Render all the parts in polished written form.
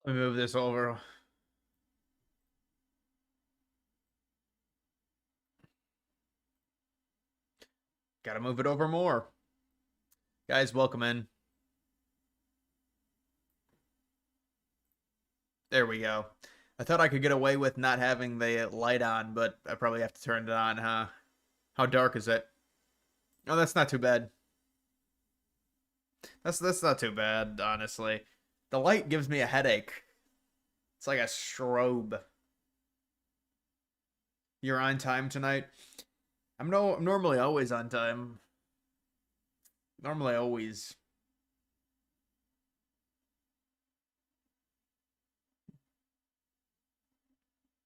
Let me move this over. Gotta move it over more. Guys, welcome in. There we go. I thought I could get away with not having the light on, but I probably have to turn it on, huh? How dark is it? Oh, that's not too bad. That's not too bad, honestly. The light gives me a headache. It's like a strobe. You're on time tonight? I'm normally always on time. Normally always.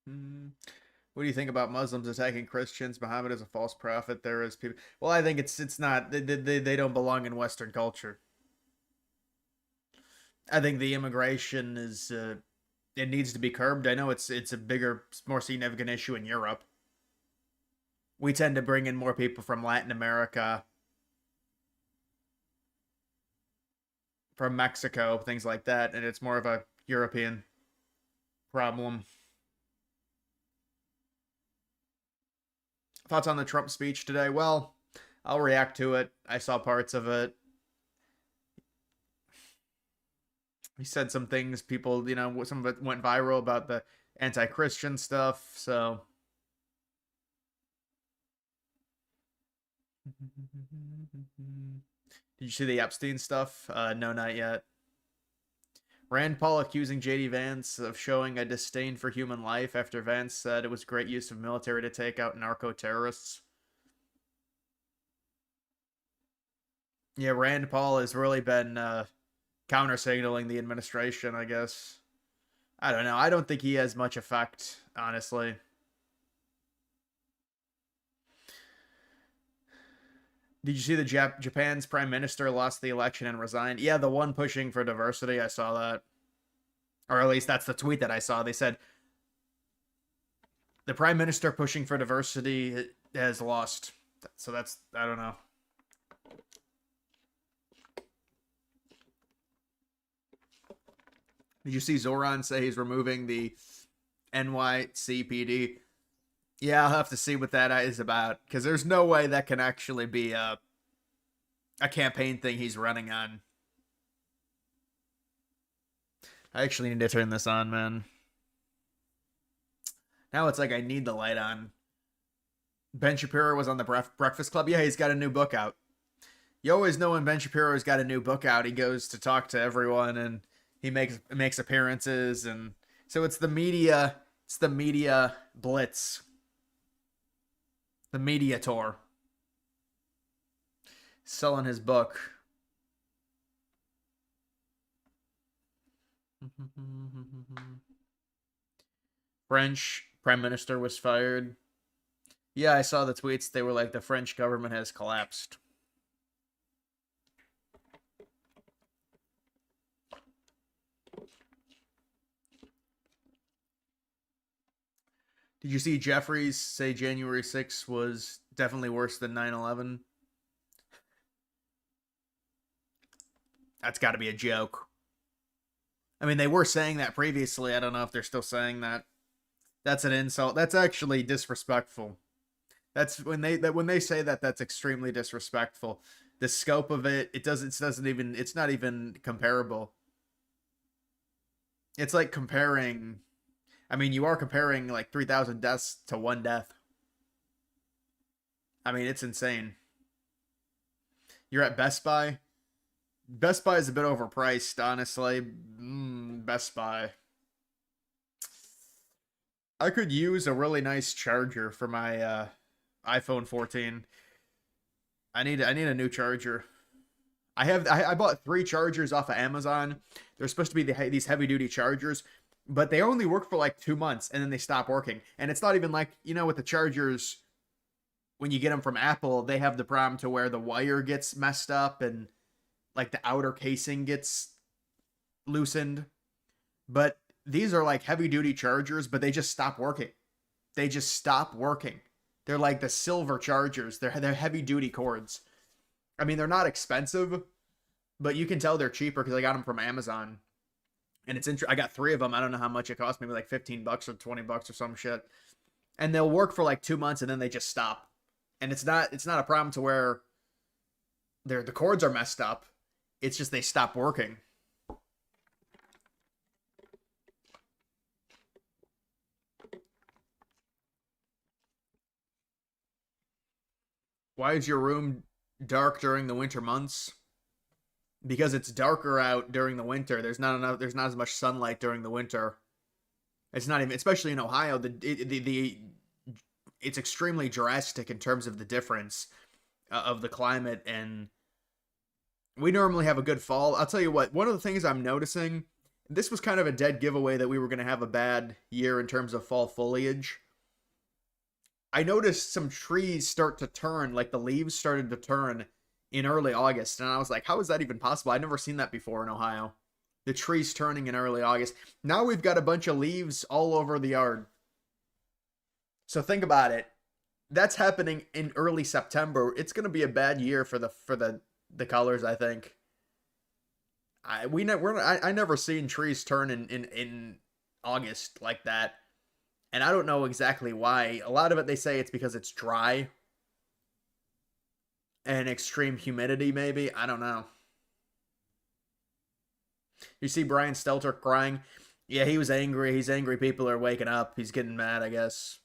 Hmm. What do you think about Muslims attacking Christians? Muhammad is a false prophet. There is people. Well, I think it's not. They don't belong in Western culture. I think the immigration is it needs to be curbed. I know it's a bigger, more significant issue in Europe. We tend to bring in more people from Latin America, from Mexico, things like that, and it's more of a European problem. Thoughts on the Trump speech today? Well, I'll react to it. I saw parts of it. He said some things, people, some of it went viral about the anti-Christian stuff, so. Did you see the Epstein stuff? No, not yet. Rand Paul accusing JD Vance of showing a disdain for human life after Vance said it was great use of military to take out narco-terrorists. Yeah, Rand Paul has really been counter-signaling the administration, I guess. I don't know. I don't think he has much effect, honestly. Did you see the Japan's prime minister lost the election and resigned? Yeah, the one pushing for diversity. I saw that. Or at least that's the tweet that I saw. They said the prime minister pushing for diversity has lost. So that's, I don't know. Did you see Zoran say he's removing the NYCPD? Yeah, I'll have to see what that is about, because there's no way that can actually be a campaign thing he's running on. I actually need to turn this on, man. Now it's like I need the light on. Ben Shapiro was on the Breakfast Club. Yeah, he's got a new book out. You always know when Ben Shapiro's got a new book out, he goes to talk to everyone and he makes appearances, and so it's the media. It's the media blitz. The media tour. Selling his book. French prime minister was fired. Yeah, I saw the tweets. They were like, the French government has collapsed. Did you see Jeffries say January 6th was definitely worse than 9/11? That's got to be a joke. I mean, they were saying that previously. I don't know if they're still saying that. That's an insult. That's actually disrespectful. That's when they say that, that's extremely disrespectful. The scope of it doesn't even, it's not even comparable. It's like comparing, I mean, you are comparing like 3,000 deaths to one death. I mean, it's insane. You're at Best Buy. Best Buy is a bit overpriced, honestly. Best Buy. I could use a really nice charger for my iPhone 14. I need a new charger. I bought 3 chargers off of Amazon. They're supposed to be these heavy duty chargers, but they only work for like 2 months and then they stop working. And it's not even like, with the chargers, when you get them from Apple, they have the problem to where the wire gets messed up and like the outer casing gets loosened. But these are like heavy duty chargers, but they just stop working. They just stop working. They're like the silver chargers. They're heavy duty cords. I mean, they're not expensive, but you can tell they're cheaper because I got them from Amazon. and I got 3 of them. I don't know how much it cost, maybe like $15 or $20 or some shit. And they'll work for like 2 months and then they just stop. And it's not a problem to where the cords are messed up. It's just they stop working. Why is your room dark during the winter months? Because it's darker out during the winter. There's not as much sunlight during the winter. It's not even, especially in Ohio, it's extremely drastic in terms of the difference of the climate, and we normally have a good fall. I'll tell you what, one of the things I'm noticing, this was kind of a dead giveaway that we were going to have a bad year in terms of fall foliage. I noticed some trees start to turn, like the leaves started to turn in early August, and I was like, how is that even possible? I've never seen that before in Ohio. The trees turning in early August. Now we've got a bunch of leaves all over the yard. So think about it. That's happening in early September. It's going to be a bad year for the colors, I think. I never seen trees turn in August like that. And I don't know exactly why. A lot of it, they say it's because it's dry and extreme humidity, maybe. I don't know. You see Brian Stelter crying? Yeah, he was angry. He's angry people are waking up. He's getting mad, I guess.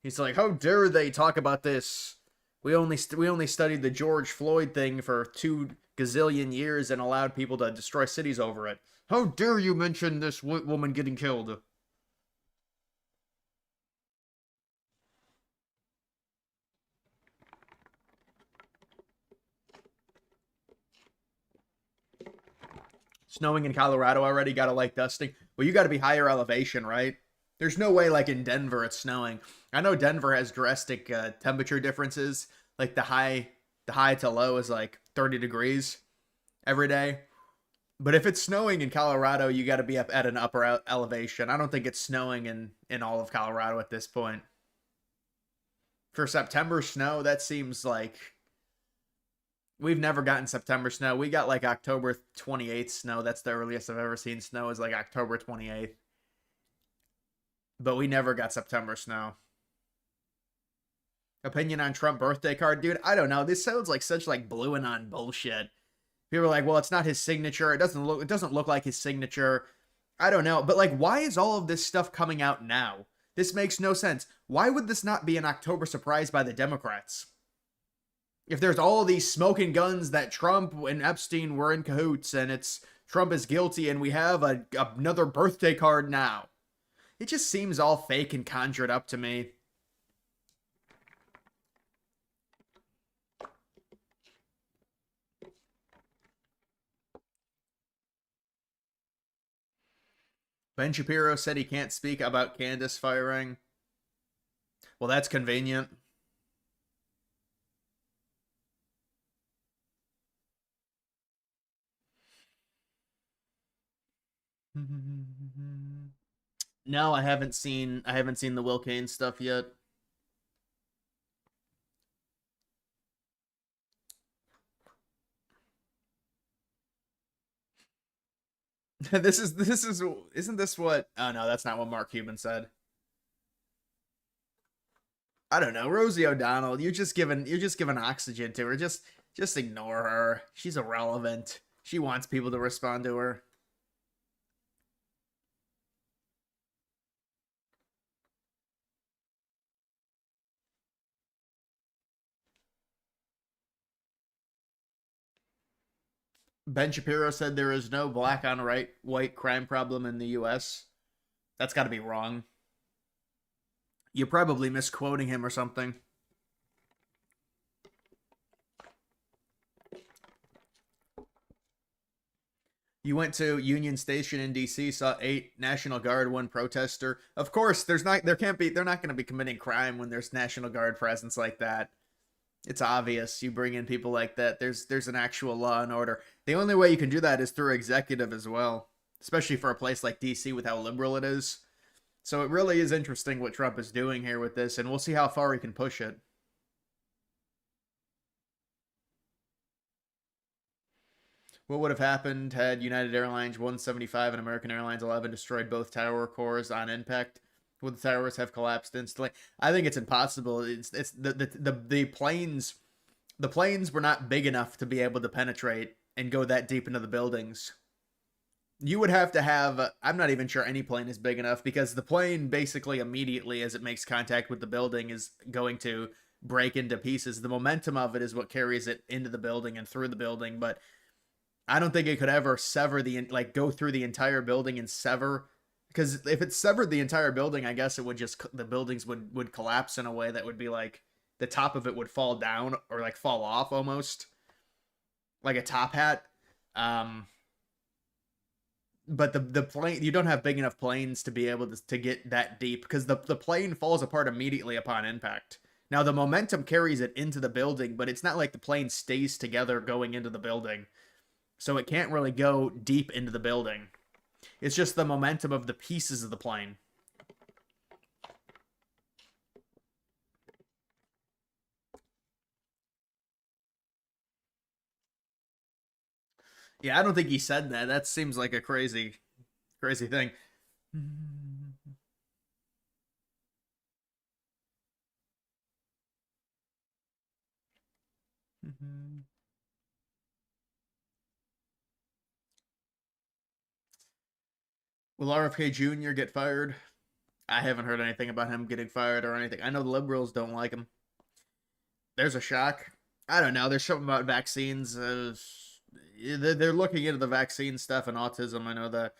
He's like, how dare they talk about this? We only studied the George Floyd thing for 2 gazillion years and allowed people to destroy cities over it. How dare you mention this woman getting killed? Snowing in Colorado already, gotta like dusting. Well, you gotta be higher elevation, right? There's no way like in Denver it's snowing. I know Denver has drastic temperature differences. Like the high to low is like 30 degrees every day. But if it's snowing in Colorado, you got to be up at an upper elevation. I don't think it's snowing in all of Colorado at this point. For September snow, that seems like we've never gotten September snow. We got like October 28th snow. That's the earliest I've ever seen snow, is like October 28th. But we never got September snow. Opinion on Trump birthday card, dude? I don't know. This sounds like such like blue and on bullshit. People are like, well, it's not his signature. It doesn't look like his signature. I don't know. But like, why is all of this stuff coming out now? This makes no sense. Why would this not be an October surprise by the Democrats? If there's all of these smoking guns that Trump and Epstein were in cahoots and it's Trump is guilty and we have another birthday card now. It just seems all fake and conjured up to me. Ben Shapiro said he can't speak about Candace firing. Well, that's convenient. No, I haven't seen the Will Kane stuff yet. This is isn't this what? Oh no, that's not what Mark Cuban said. I don't know. Rosie O'Donnell, you're just giving oxygen to her. Just ignore her. She's irrelevant. She wants people to respond to her. Ben Shapiro said there is no black on white crime problem in the US. That's got to be wrong. You're probably misquoting him or something. You went to Union Station in DC, saw 8 National Guard, 1 protester. Of course, they're not going to be committing crime when there's National Guard presence like that. It's obvious. You bring in people like that, there's an actual law and order. The only way you can do that is through executive as well, especially for a place like DC with how liberal it is. So it really is interesting what Trump is doing here with this, and we'll see how far he can push it. What would have happened had United Airlines 175 and American Airlines 11 destroyed both tower cores on impact? Would the towers have collapsed instantly? I think it's impossible. It's the planes were not big enough to be able to penetrate and go that deep into the buildings. You would have to have, I'm not even sure any plane is big enough, because the plane basically immediately as it makes contact with the building is going to break into pieces. The momentum of it is what carries it into the building and through the building, but I don't think it could ever sever go through the entire building and sever, because if it severed the entire building, I guess it would just, the buildings would collapse in a way that would be like the top of it would fall down or like fall off almost like a top hat. Um, but the plane, you don't have big enough planes to be able to get that deep, because the plane falls apart immediately upon impact. Now the momentum carries it into the building, but it's not like the plane stays together going into the building. So it can't really go deep into the building. It's just the momentum of the pieces of the plane. Yeah, I don't think he said that. That seems like a crazy thing. Will RFK Jr. get fired? I haven't heard anything about him getting fired or anything. I know the liberals don't like him. There's a shock. I don't know. There's something about vaccines. They're looking into the vaccine stuff and autism. I know that.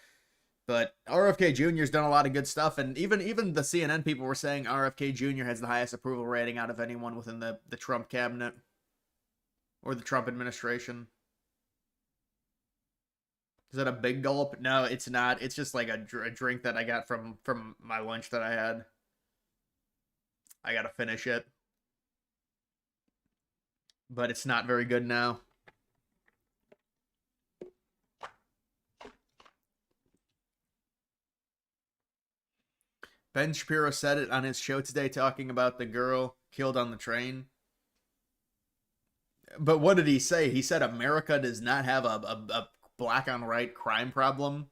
But RFK Jr.'s done a lot of good stuff, and even the CNN people were saying RFK Jr. has the highest approval rating out of anyone within the Trump cabinet or the Trump administration. Is that a big gulp? No, it's not. It's just like a drink that I got from my lunch that I had. I gotta finish it, but it's not very good now. Ben Shapiro said it on his show today, talking about the girl killed on the train. But what did he say? He said America does not have a black on white crime problem.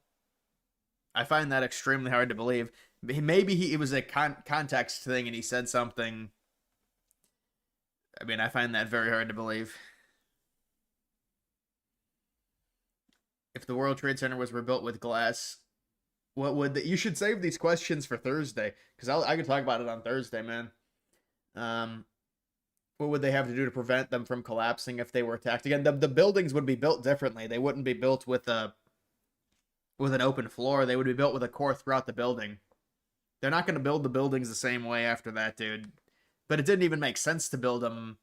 I find that extremely hard to believe. Maybe it was a context thing and he said something. I mean, I find that very hard to believe. If the World Trade Center was rebuilt with glass, what would you should save these questions for Thursday, because I could talk about it on Thursday, man. Um, what would they have to do to prevent them from collapsing if they were attacked again? The buildings would be built differently. They wouldn't be built with an open floor. They would be built with a core throughout the building. They're not going to build the buildings the same way after that, dude. But it didn't even make sense to build them,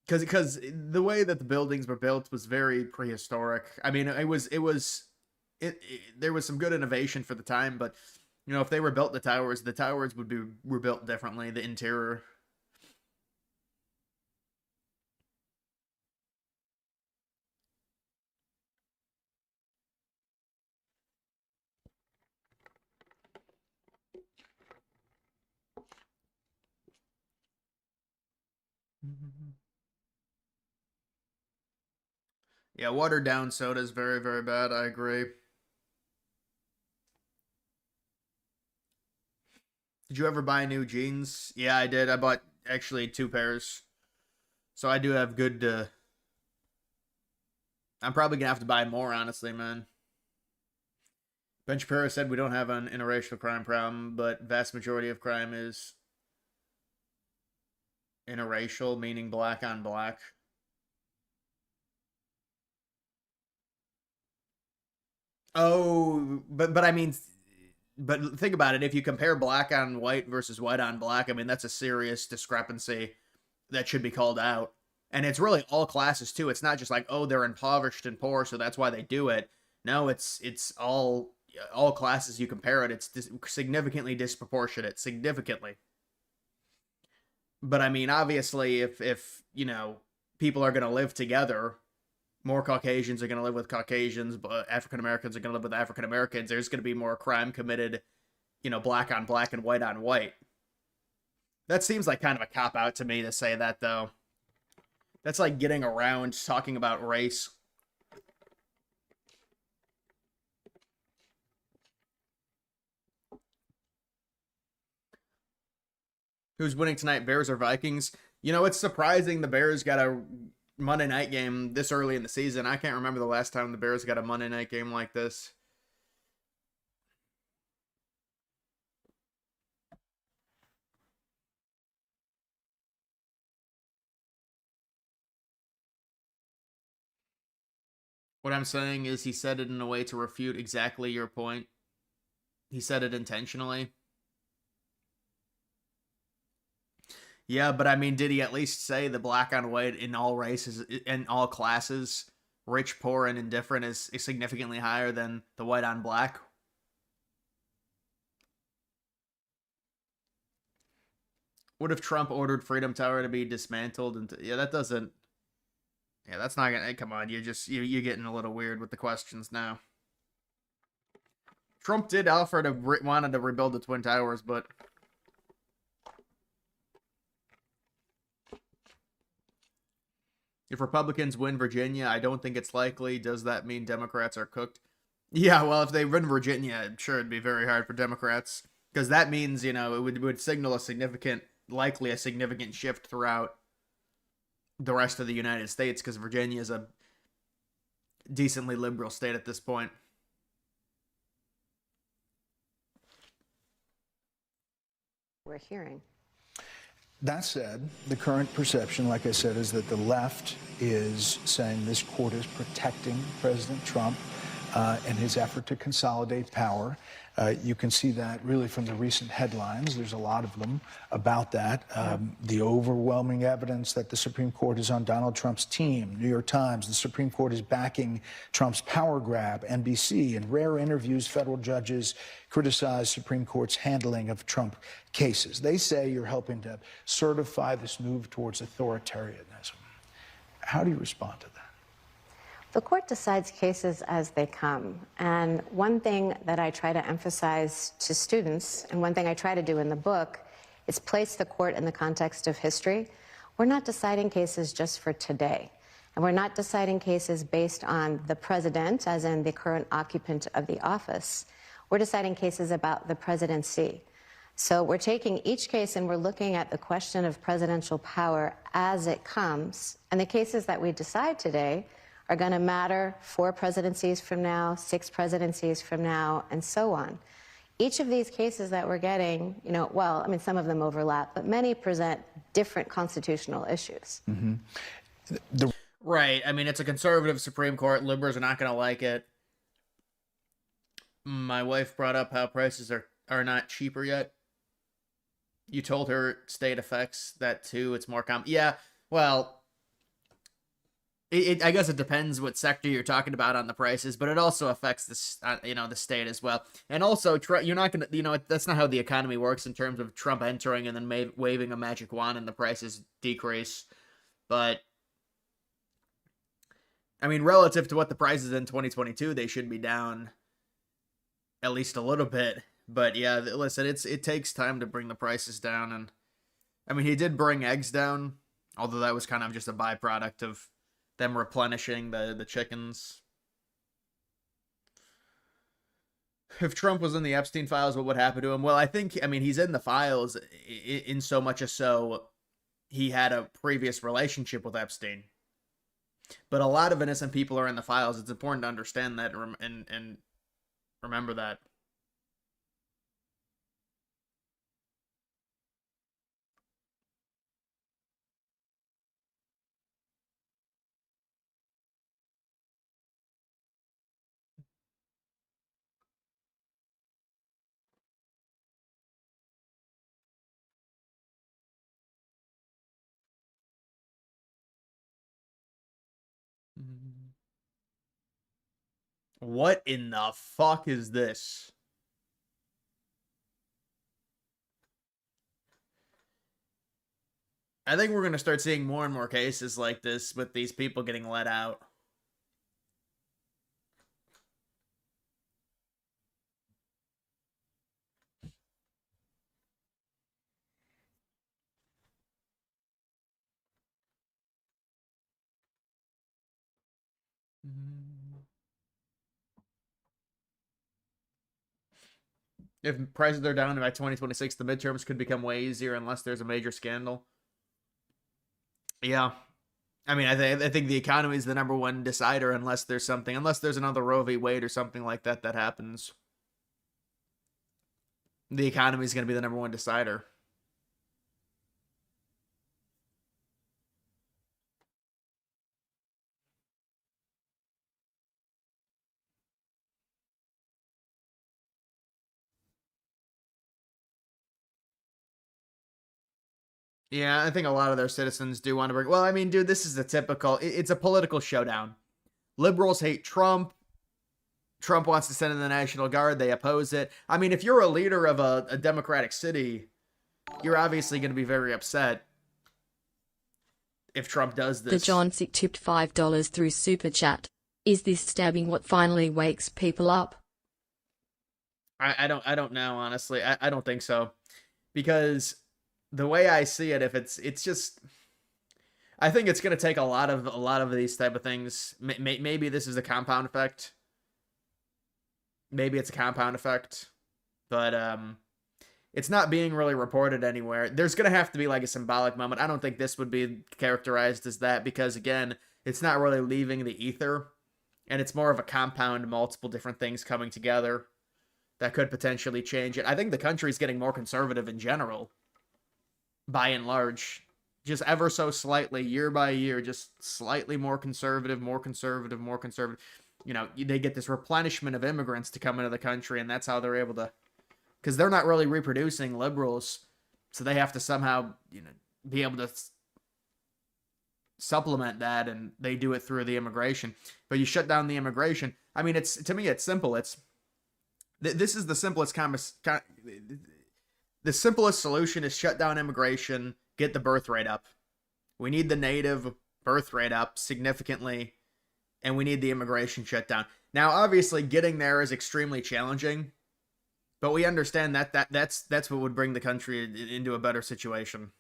because the way that the buildings were built was very prehistoric. I mean, there was some good innovation for the time, but if they were built the towers were built differently. The interior. Yeah, watered down soda is very, very bad. I agree. Did you ever buy new jeans? Yeah, I did. I bought actually two pairs. So I do have good. I'm probably gonna have to buy more, honestly, man. Ben Shapiro said we don't have an interracial crime problem, but vast majority of crime is interracial, meaning black on black. Oh, but I mean, but think about it. If you compare black on white versus white on black, I mean that's a serious discrepancy that should be called out. And it's really all classes too. It's not just like, oh, they're impoverished and poor, so that's why they do it. No, it's all classes you compare it. It's significantly disproportionate, significantly. But I mean, obviously, if people are going to live together, more Caucasians are going to live with Caucasians, but African Americans are going to live with African Americans. There's going to be more crime committed, black on black and white on white. That seems like kind of a cop out to me to say that, though. That's like getting around talking about race Who's winning tonight, Bears or Vikings? You know, it's surprising the Bears got a Monday night game this early in the season. I can't remember the last time the Bears got a Monday night game like this. What I'm saying is he said it in a way to refute exactly your point. He said it intentionally. Yeah, but I mean, did he at least say the black on white in all races, in all classes, rich, poor, and indifferent is significantly higher than the white on black? What if Trump ordered Freedom Tower to be dismantled? And yeah, that doesn't. Yeah, that's not gonna. Come on, you're getting a little weird with the questions now. Trump did offer to wanted to rebuild the Twin Towers, but if Republicans win Virginia, I don't think it's likely. Does that mean Democrats are cooked? Yeah, well, if they win Virginia, I'm sure it'd be very hard for Democrats because that means it would signal a significant, likely a significant shift throughout the rest of the United States because Virginia is a decently liberal state at this point. We're hearing. That said, the current perception, like I said, is that the left is saying this court is protecting President Trump in his effort to consolidate power. You can see that really from the recent headlines. There's a lot of them about that. The overwhelming evidence that the Supreme Court is on Donald Trump's team. New York Times, the Supreme Court is backing Trump's power grab. NBC, in rare interviews, federal judges criticize Supreme Court's handling of Trump cases. They say you're helping to certify this move towards authoritarianism. How do you respond to that? The court decides cases as they come. And one thing that I try to emphasize to students, and one thing I try to do in the book, is place the court in the context of history. We're not deciding cases just for today. And we're not deciding cases based on the president, as in the current occupant of the office. We're deciding cases about the presidency. So we're taking each case and we're looking at the question of presidential power as it comes. And the cases that we decide today are going to matter 4 presidencies from now, 6 presidencies from now, and so on. Each of these cases that we're getting, well, I mean, some of them overlap, but many present different constitutional issues. Right. I mean, it's a conservative Supreme Court. Liberals are not going to like it. My wife brought up how prices are not cheaper yet. You told her state affects that too. It's more common. Yeah, well, I guess it depends what sector you're talking about on the prices, but it also affects the state as well. And also, you're not gonna, that's not how the economy works in terms of Trump entering and then waving a magic wand and the prices decrease. But I mean, relative to what the prices in 2022, they should be down at least a little bit. But yeah, listen, it takes time to bring the prices down, and I mean, he did bring eggs down, although that was kind of just a byproduct of them replenishing the chickens. If Trump was in the Epstein files, what would happen to him? Well, I mean, he's in the files in so much as so he had a previous relationship with Epstein. But a lot of innocent people are in the files. It's important to understand that and remember that. What in the fuck is this? I think we're going to start seeing more and more cases like this with these people getting let out. If prices are down by 2026, the midterms could become way easier unless there's a major scandal. Yeah. I mean, I think the economy is the number one decider unless there's another Roe v. Wade or something like that that happens. The economy is going to be the number one decider. Yeah, I think a lot of their citizens do want to bring. Well, I mean, dude, this is a typical. It's a political showdown. Liberals hate Trump. Trump wants to send in the National Guard. They oppose it. I mean, if you're a leader of a Democratic city, you're obviously going to be very upset if Trump does this. The John Sick tipped $5 through Super Chat. Is this stabbing what finally wakes people up? I don't know, honestly. I don't think so. Because the way I see it, if it's just, I think it's going to take a lot of these type of things. Maybe this is a compound effect. Maybe it's a compound effect, but it's not being really reported anywhere. There's going to have to be like a symbolic moment. I don't think this would be characterized as that because, again, it's not really leaving the ether, and it's more of a compound, multiple different things coming together that could potentially change it. I think the country's getting more conservative in general, by and large. Just ever so slightly, year by year, just slightly more conservative, more conservative, more conservative. You know, they get this replenishment of immigrants to come into the country, and that's how they're able to, because they're not really reproducing liberals, so they have to somehow, you know, be able to supplement that, and they do it through the immigration. But you shut down the immigration. I mean, it's, to me, it's simple. It's this is the simplest the simplest solution is shut down immigration, get the birth rate up. We need the native birth rate up significantly, and we need the immigration shut down. Now, obviously, getting there is extremely challenging, but we understand that's what would bring the country into a better situation.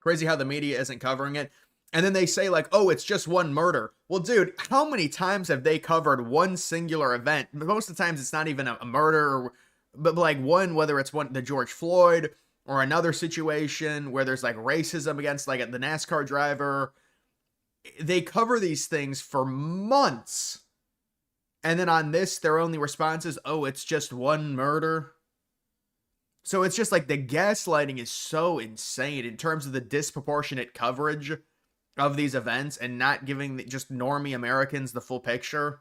Crazy how the media isn't covering it. And then they say like, oh, it's just one murder. Well, dude, how many times have they covered one singular event? Most of the times it's not even a murder, but like one, whether it's the George Floyd or another situation where there's like racism against like the NASCAR driver. They cover these things for months. And then on this, their only response is, oh, it's just one murder. So it's just like the gaslighting is so insane in terms of the disproportionate coverage of these events and not giving just normie Americans the full picture.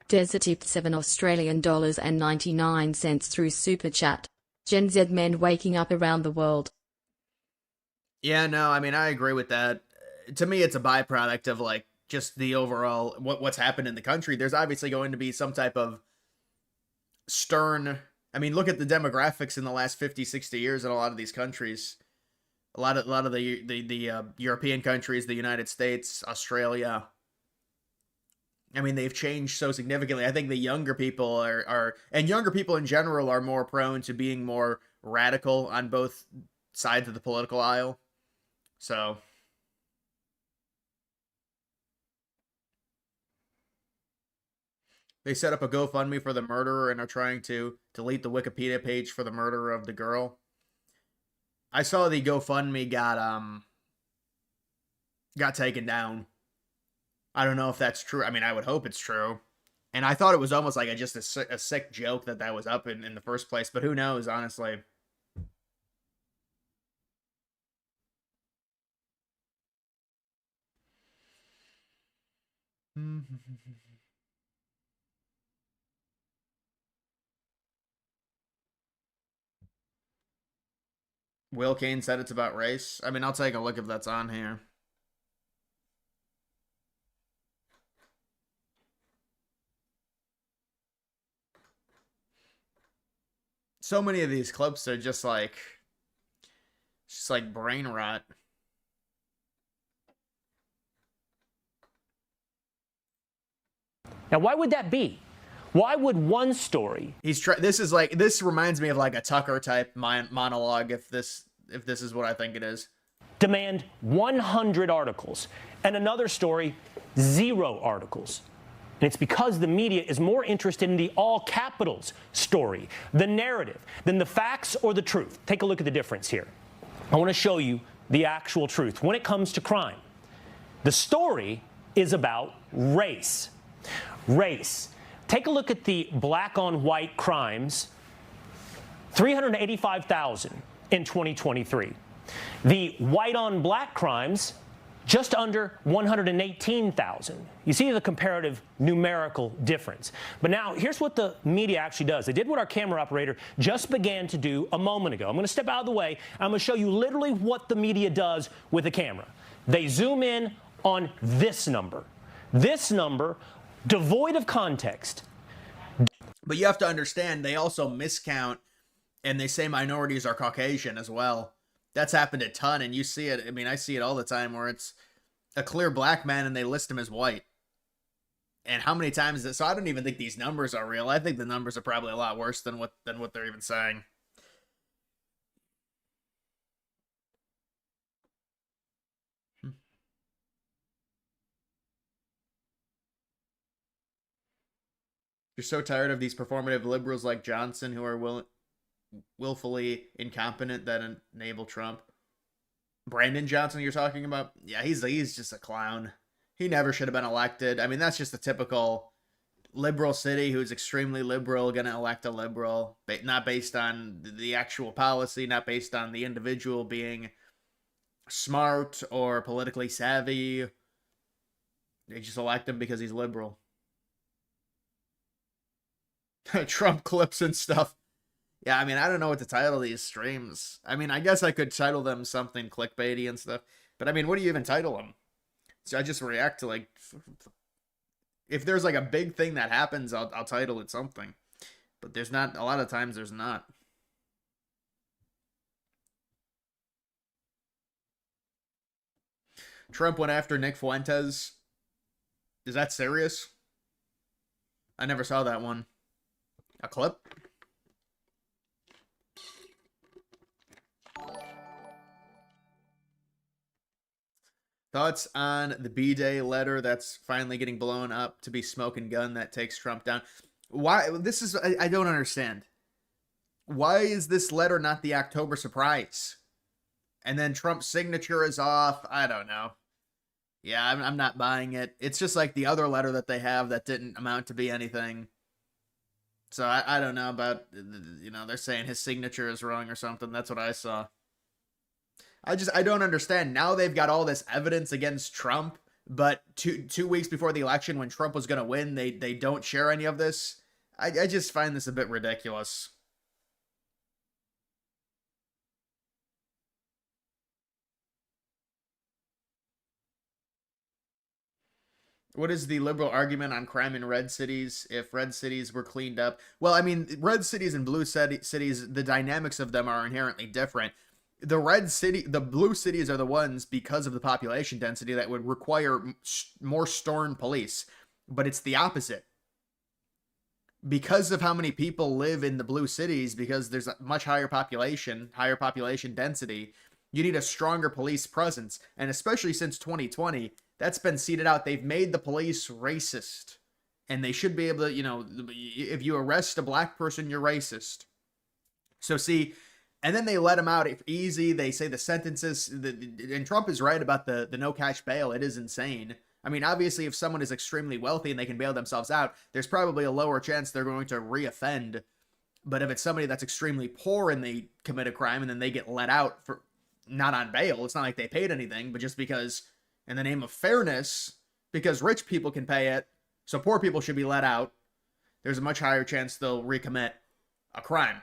Desert tipped $7.99 through Super Chat. Gen Z men waking up around the world. Yeah, no, I mean, I agree with that. To me, it's a byproduct of like just the overall what's happened in the country. There's obviously going to be some type of stern, I mean, look at the demographics in the last 50, 60 years in a lot of these countries. A lot of the European countries, the United States, Australia. I mean, they've changed so significantly. I think the younger people are and younger people in general are more prone to being more radical on both sides of the political aisle. So they set up a GoFundMe for the murderer and are trying to delete the Wikipedia page for the murderer of the girl. I saw the GoFundMe got taken down. I don't know if that's true. I mean, I would hope it's true. And I thought it was almost like just a sick joke that was up in the first place. But who knows, honestly. Will Kane said it's about race. I mean, I'll take a look if that's on here. So many of these clips are just like brain rot. Now, why would that be? Why would one story this reminds me of like a Tucker type monologue if this is what I think it is. demand 100 articles and another story 0 articles? And it's because the media is more interested in the all capitals story, the narrative, than the facts or the truth. Take a look at the difference here. I want to show you the actual truth when it comes to crime. The story is about race. Race. Take a look at the black on white crimes, 385,000 in 2023. The white on black crimes, just under 118,000. You see the comparative numerical difference. But now, here's what the media actually does. They did what our camera operator just began to do a moment ago. I'm going to step out of the way. I'm going to show you literally what the media does with a camera. They zoom in on this number. This number, devoid of context. But you have to understand, they also miscount, and they say minorities are Caucasian as well. That's happened a ton, and you see it. I mean, I see it all the time where it's a clear black man and they list him as white. And how many times is it? So I don't even think these numbers are real. I think the numbers are probably a lot worse than what they're even saying. You're so tired of these performative liberals like Johnson who are willfully incompetent that enable Trump. Brandon Johnson you're talking about? Yeah, he's just a clown. He never should have been elected. I mean, that's just a typical liberal city who's extremely liberal going to elect a liberal, not based on the actual policy, not based on the individual being smart or politically savvy. They just elect him because he's liberal. Trump clips and stuff. Yeah, I mean, I don't know what to title these streams. I mean, I guess I could title them something clickbaity and stuff. But I mean, what do you even title them? So I just react to like, if there's like a big thing that happens, I'll title it something. But there's not, a lot of times there's not. Trump went after Nick Fuentes. Is that serious? I never saw that one. A clip? Thoughts on the B-Day letter that's finally getting blown up to be smoke and gun that takes Trump down? Why? This is, I don't understand. Why is this letter not the October surprise? And then Trump's signature is off. I don't know. Yeah, I'm not buying it. It's just like the other letter that they have that didn't amount to be anything. So I don't know about, you know, they're saying his signature is wrong or something. That's what I saw. I don't understand. Now they've got all this evidence against Trump, but two weeks before the election when Trump was going to win, they don't share any of this. I just find this a bit ridiculous. What is the liberal argument on crime in red cities if red cities were cleaned up? Well, I mean, red cities and blue cities, the dynamics of them are inherently different. The blue cities are the ones, because of the population density, that would require more stern police. But it's the opposite. Because of how many people live in the blue cities, because there's a much higher population density, you need a stronger police presence. And especially since 2020, that's been seeded out. They've made the police racist. And they should be able to, you know, if you arrest a black person, you're racist. So see, and then they let him out easy. They say the sentences, and Trump is right about the no cash bail. It is insane. I mean, obviously, if someone is extremely wealthy and they can bail themselves out, there's probably a lower chance they're going to reoffend. But if it's somebody that's extremely poor and they commit a crime and then they get let out for not on bail, it's not like they paid anything, but just because in the name of fairness, because rich people can pay it, so poor people should be let out, there's a much higher chance they'll recommit a crime.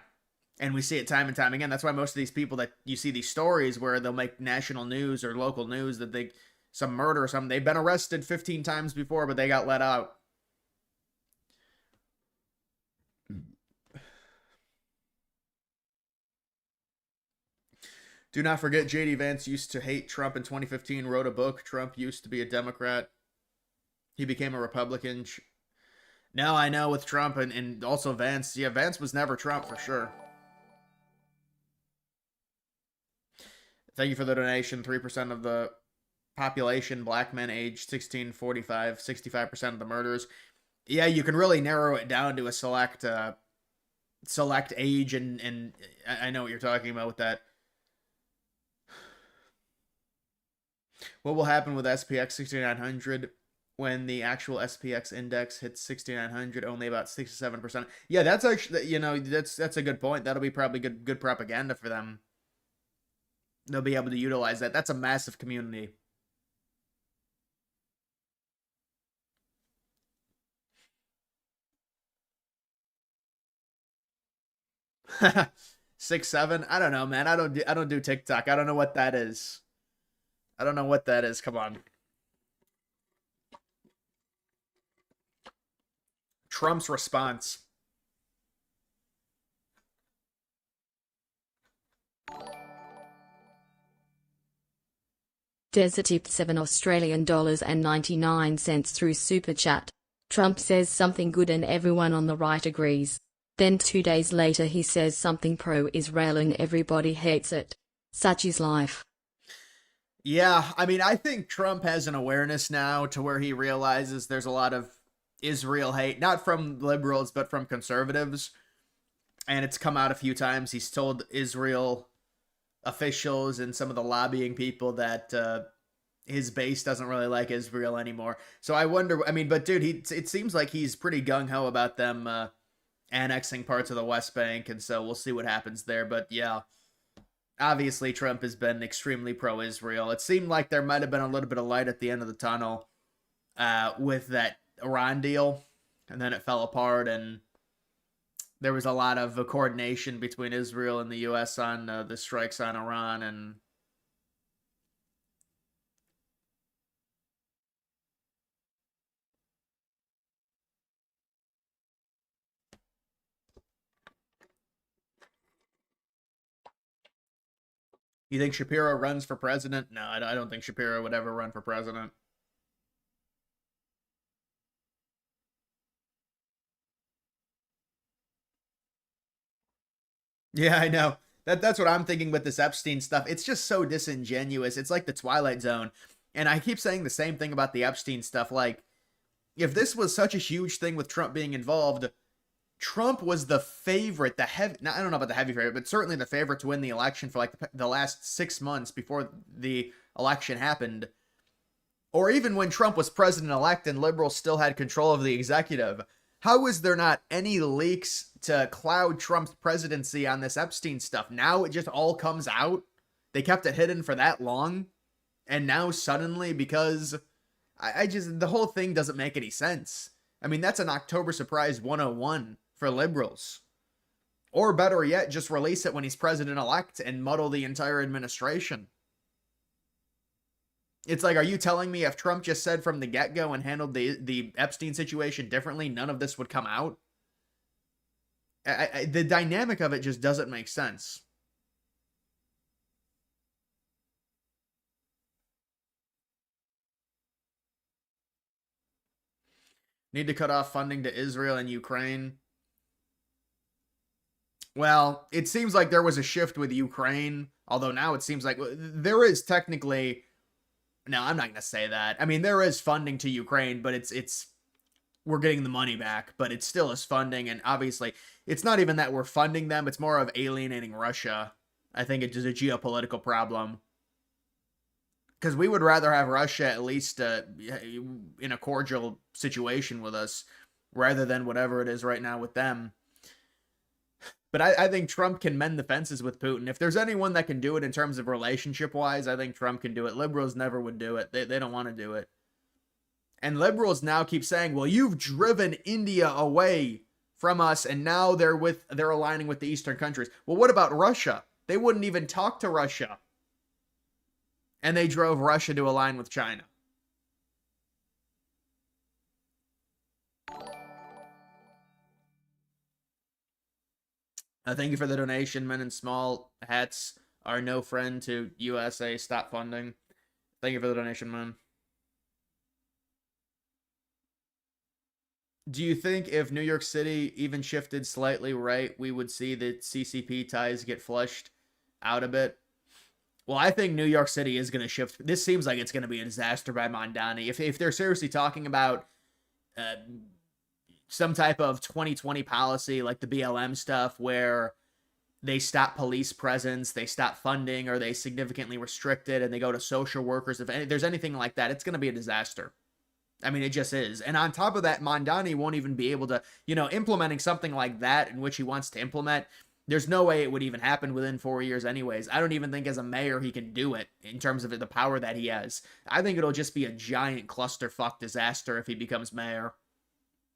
And we see it time and time again. That's why most of these people that you see these stories where they'll make national news or local news that some murder or something, they've been arrested 15 times before, but they got let out. Do not forget J.D. Vance used to hate Trump in 2015, wrote a book. Trump used to be a Democrat. He became a Republican. No, I know with Trump and also Vance. Yeah, Vance was never Trump for sure. Thank you for the donation. 3% of the population, black men aged 16 45, 65% of the murders. Yeah, you can really narrow it down to a select age, and I know what you're talking about with that. What will happen with SPX 6900 when the actual SPX index hits 6900? Only about 67%. Yeah, that's actually, that's a good point. That'll be probably good propaganda for them. They'll be able to utilize that. That's a massive community. Six, seven. I don't know, man. I don't do TikTok. I don't know what that is. I don't know what that is. Come on. Trump's response. Desert tipped $7 and 99 cents through Super Chat. Trump says something good and everyone on the right agrees. Then 2 days later he says something pro-Israel and everybody hates it. Such is life. Yeah, I mean, I think Trump has an awareness now to where he realizes there's a lot of Israel hate, not from liberals, but from conservatives. And it's come out a few times. He's told Israel officials and some of the lobbying people that his base doesn't really like Israel anymore. So I wonder, I mean, but dude, it seems like he's pretty gung-ho about them annexing parts of the West Bank, and so we'll see what happens there. But yeah, obviously Trump has been extremely pro-Israel. It seemed like there might have been a little bit of light at the end of the tunnel with that Iran deal, and then it fell apart, and there was a lot of coordination between Israel and the U.S. on the strikes on Iran, and you think Shapiro runs for president? No, I don't think Shapiro would ever run for president. Yeah, I know. That's what I'm thinking with this Epstein stuff. It's just so disingenuous. It's like the Twilight Zone. And I keep saying the same thing about the Epstein stuff. Like, if this was such a huge thing with Trump being involved, Trump was the favorite, I don't know about the heavy favorite, but certainly the favorite to win the election for like the last 6 months before the election happened. Or even when Trump was president-elect and liberals still had control of the executive. How is there not any leaks to cloud Trump's presidency on this Epstein stuff? Now it just all comes out. They kept it hidden for that long. And now suddenly, because the whole thing doesn't make any sense. I mean, that's an October surprise 101 for liberals. Or better yet, just release it when he's president-elect and muddle the entire administration. It's like, are you telling me if Trump just said from the get-go and handled the Epstein situation differently, none of this would come out? The dynamic of it just doesn't make sense. Need to cut off funding to Israel and Ukraine. Well, it seems like there was a shift with Ukraine, although now it seems like there is technically... No, I'm not going to say that. I mean, there is funding to Ukraine, but it's we're getting the money back, but it still is funding, and obviously, it's not even that we're funding them, it's more of alienating Russia. I think it's just a geopolitical problem. Because we would rather have Russia at least in a cordial situation with us, rather than whatever it is right now with them. But I think Trump can mend the fences with Putin. If there's anyone that can do it in terms of relationship-wise, I think Trump can do it. Liberals never would do it. They don't want to do it. And liberals now keep saying, well, you've driven India away from us, and now they're aligning with the Eastern countries. Well, what about Russia? They wouldn't even talk to Russia. And they drove Russia to align with China. Thank you for the donation. Men in small hats are no friend to USA. Stop funding. Thank you for the donation, man. Do you think if New York City even shifted slightly right, we would see the CCP ties get flushed out a bit? Well, I think New York City is going to shift. This seems like it's going to be a disaster by Mondani. If they're seriously talking about uh, some type of 2020 policy like the BLM stuff where they stop police presence, they stop funding, or they significantly restrict it, and they go to social workers, if there's anything like that, it's going to be a disaster. I mean, it just is. And on top of that, Mondani won't even be able to, implementing something like that in which he wants to implement. There's no way it would even happen within 4 years anyways. I don't even think as a mayor he can do it in terms of the power that he has. I think it'll just be a giant clusterfuck disaster if he becomes mayor.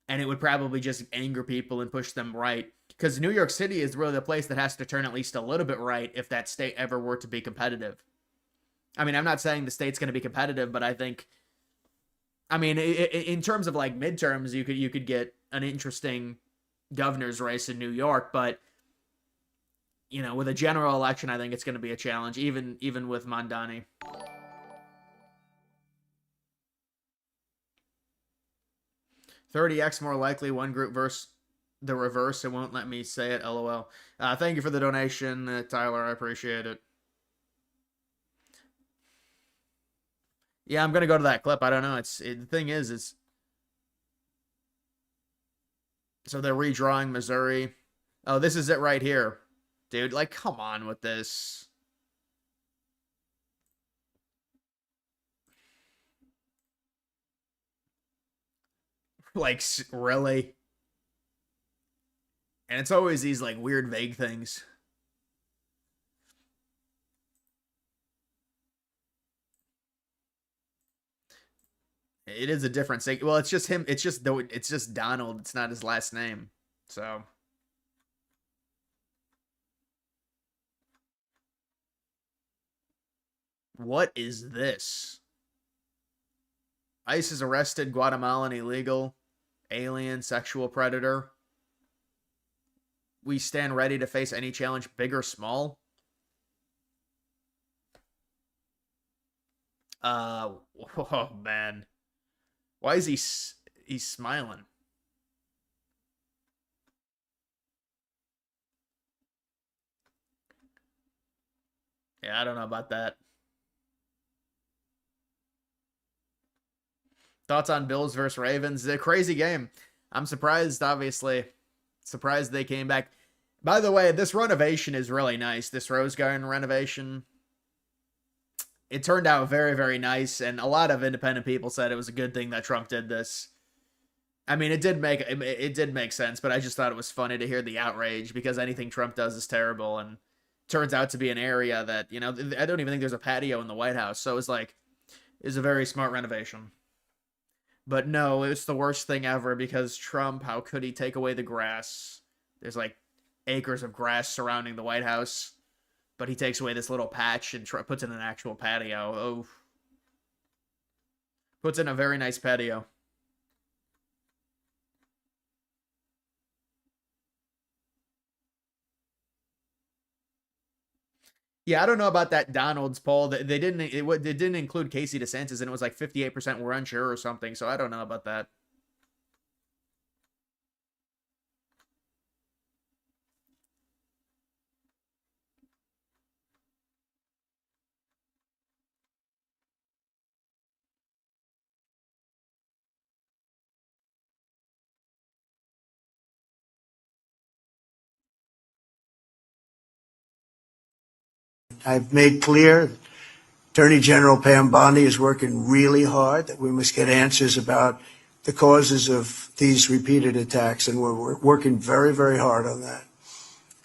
And it would probably just anger people and push them right. Because New York City is really the place that has to turn at least a little bit right if that state ever were to be competitive. I mean, I'm not saying the state's going to be competitive, but I think, in terms of like midterms, you could get an interesting governor's race in New York, but with a general election, I think it's going to be a challenge, even with Mondani. $30x more likely one group versus the reverse. It won't let me say it. LOL. Thank you for the donation, Tyler. I appreciate it. Yeah, I'm gonna go to that clip. I don't know. The thing is so they're redrawing Missouri. Oh, this is it right here, dude. Like, come on with this. Like, really? And it's always these like weird, vague things. It is a different thing. Well, it's just him. It's just Donald. It's not his last name. So. What is this? ICE has arrested Guatemalan illegal alien sexual predator. We stand ready to face any challenge, big or small. Oh man. Why is he's smiling? Yeah, I don't know about that. Thoughts on Bills versus Ravens? It's a crazy game. I'm surprised, obviously. Surprised they came back. By the way, this renovation is really nice. This Rose Garden renovation. It turned out very, very nice, and a lot of independent people said it was a good thing that Trump did this. I mean, it did make sense, but I just thought it was funny to hear the outrage because anything Trump does is terrible, and turns out to be an area that, I don't even think there's a patio in the White House, so it's a very smart renovation. But no, it's the worst thing ever because Trump, how could he take away the grass? There's like acres of grass surrounding the White House. But he takes away this little patch and puts in an actual patio. Oh. Puts in a very nice patio. Yeah, I don't know about that Donald's poll. They didn't. It didn't include Casey DeSantis, and it was like 58% were unsure or something. So I don't know about that. I've made clear Attorney General Pam Bondi is working really hard, that we must get answers about the causes of these repeated attacks, and we're working very, very hard on that.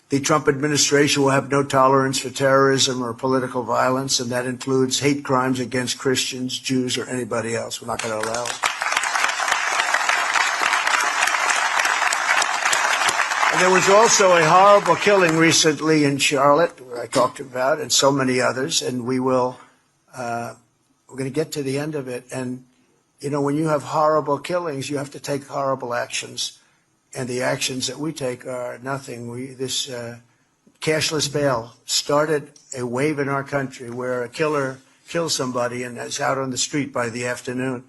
The Trump administration will have no tolerance for terrorism or political violence, and that includes hate crimes against Christians, Jews, or anybody else. We're not going to allow it. And there was also a horrible killing recently in Charlotte, where I talked about, and so many others, and we're going to get to the end of it. And, when you have horrible killings, you have to take horrible actions. And the actions that we take are nothing. This cashless bail started a wave in our country where a killer kills somebody and is out on the street by the afternoon.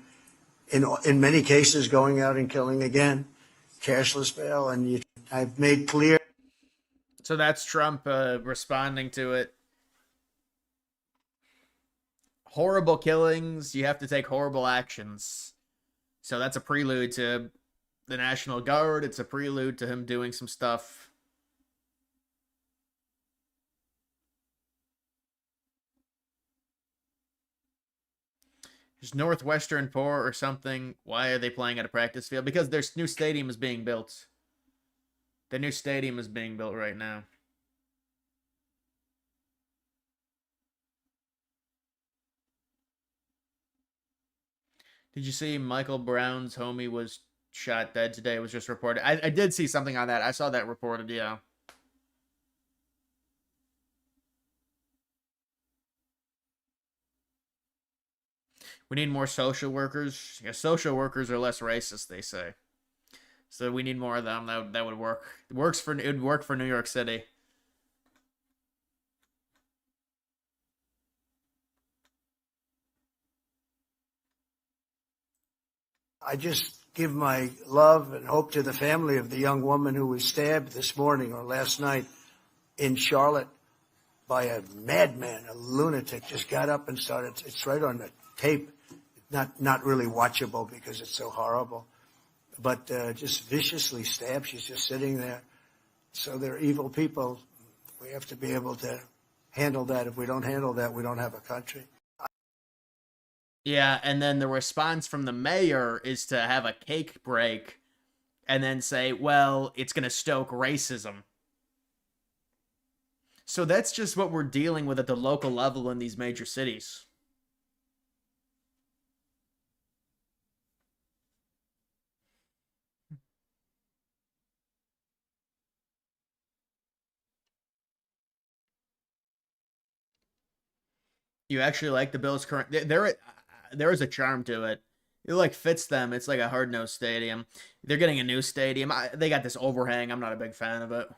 in many cases going out and killing again, cashless bail. And I've made clear. So that's Trump responding to it. Horrible killings, you have to take horrible actions. So that's a prelude to the National Guard. It's a prelude to him doing some stuff. There's Northwestern Poor or something. Why are they playing at a practice field? Because their new stadium is being built. The new stadium is being built right now. Did you see Michael Brown's homie was shot dead today? It was just reported. I did see something on that. I saw that reported, yeah. We need more social workers. Yeah, social workers are less racist, they say. So we need more of them. That would work. It would work for New York City. I just give my love and hope to the family of the young woman who was stabbed this morning or last night in Charlotte by a madman, a lunatic. Just got up and started. It's right on the tape. Not really watchable because it's so horrible, but just viciously stabbed. She's just sitting there. So they're evil people. We have to be able to handle that. If we don't handle that, we don't have a country. Yeah, and then the response from the mayor is to have a cake break and then say, well, it's going to stoke racism. So that's just what we're dealing with at the local level in these major cities. You actually like the Bills' current... There is a charm to it. It like fits them. It's like a hard-nosed stadium. They're getting a new stadium. They got this overhang. I'm not a big fan of it.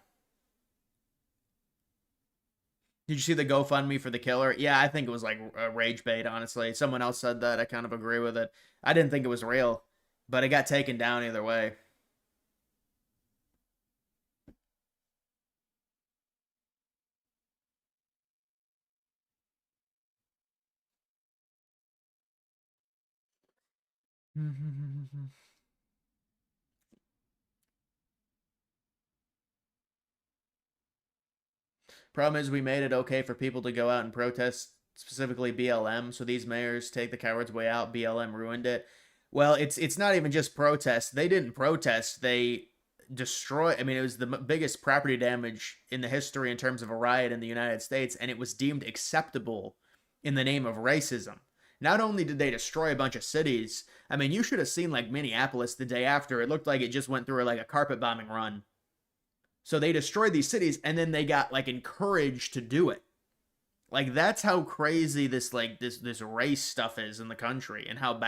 Did you see the GoFundMe for the killer? Yeah, I think it was like a rage bait, honestly. Someone else said that. I kind of agree with it. I didn't think it was real, but it got taken down either way. Problem is, we made it okay for people to go out and protest, specifically BLM. So these mayors take the coward's way out. BLM ruined it. Well, it's not even just protest. They didn't protest. They destroy. I mean, it was the biggest property damage in the history in terms of a riot in the United States, and it was deemed acceptable in the name of racism. Not only did they destroy a bunch of cities, I mean, you should have seen like Minneapolis the day after. It looked like it just went through like a carpet bombing run. So they destroyed these cities, and then they got like encouraged to do it. Like that's how crazy this like this race stuff is in the country, and how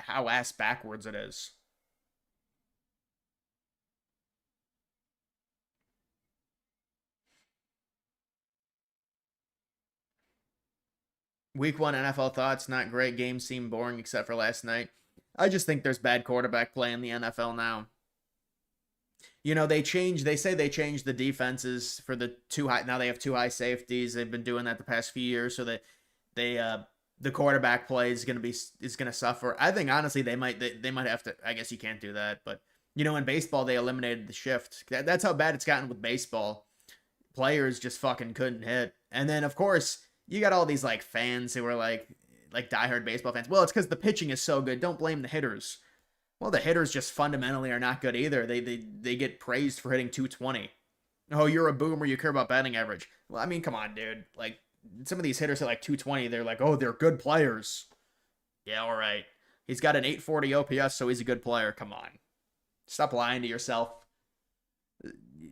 ass backwards it is. Week 1 NFL thoughts, not great. Games seem boring except for last night. I just think there's bad quarterback play in the NFL now. You know, they say they changed the defenses for the two high. Now they have two high safeties. They've been doing that the past few years, so that the quarterback play is going to suffer. I think honestly they might have to. I guess you can't do that, but you know, in baseball they eliminated the shift. That's how bad it's gotten with baseball. Players just fucking couldn't hit. And then of course you got all these like fans who are like diehard baseball fans. Well, it's because the pitching is so good. Don't blame the hitters. Well, the hitters just fundamentally are not good either. They get praised for hitting 220. Oh, you're a boomer. You care about batting average. Well, I mean, come on, dude. Like some of these hitters at like 220, they're like, oh, they're good players. Yeah, all right. He's got an 840 OPS, so he's a good player. Come on, stop lying to yourself.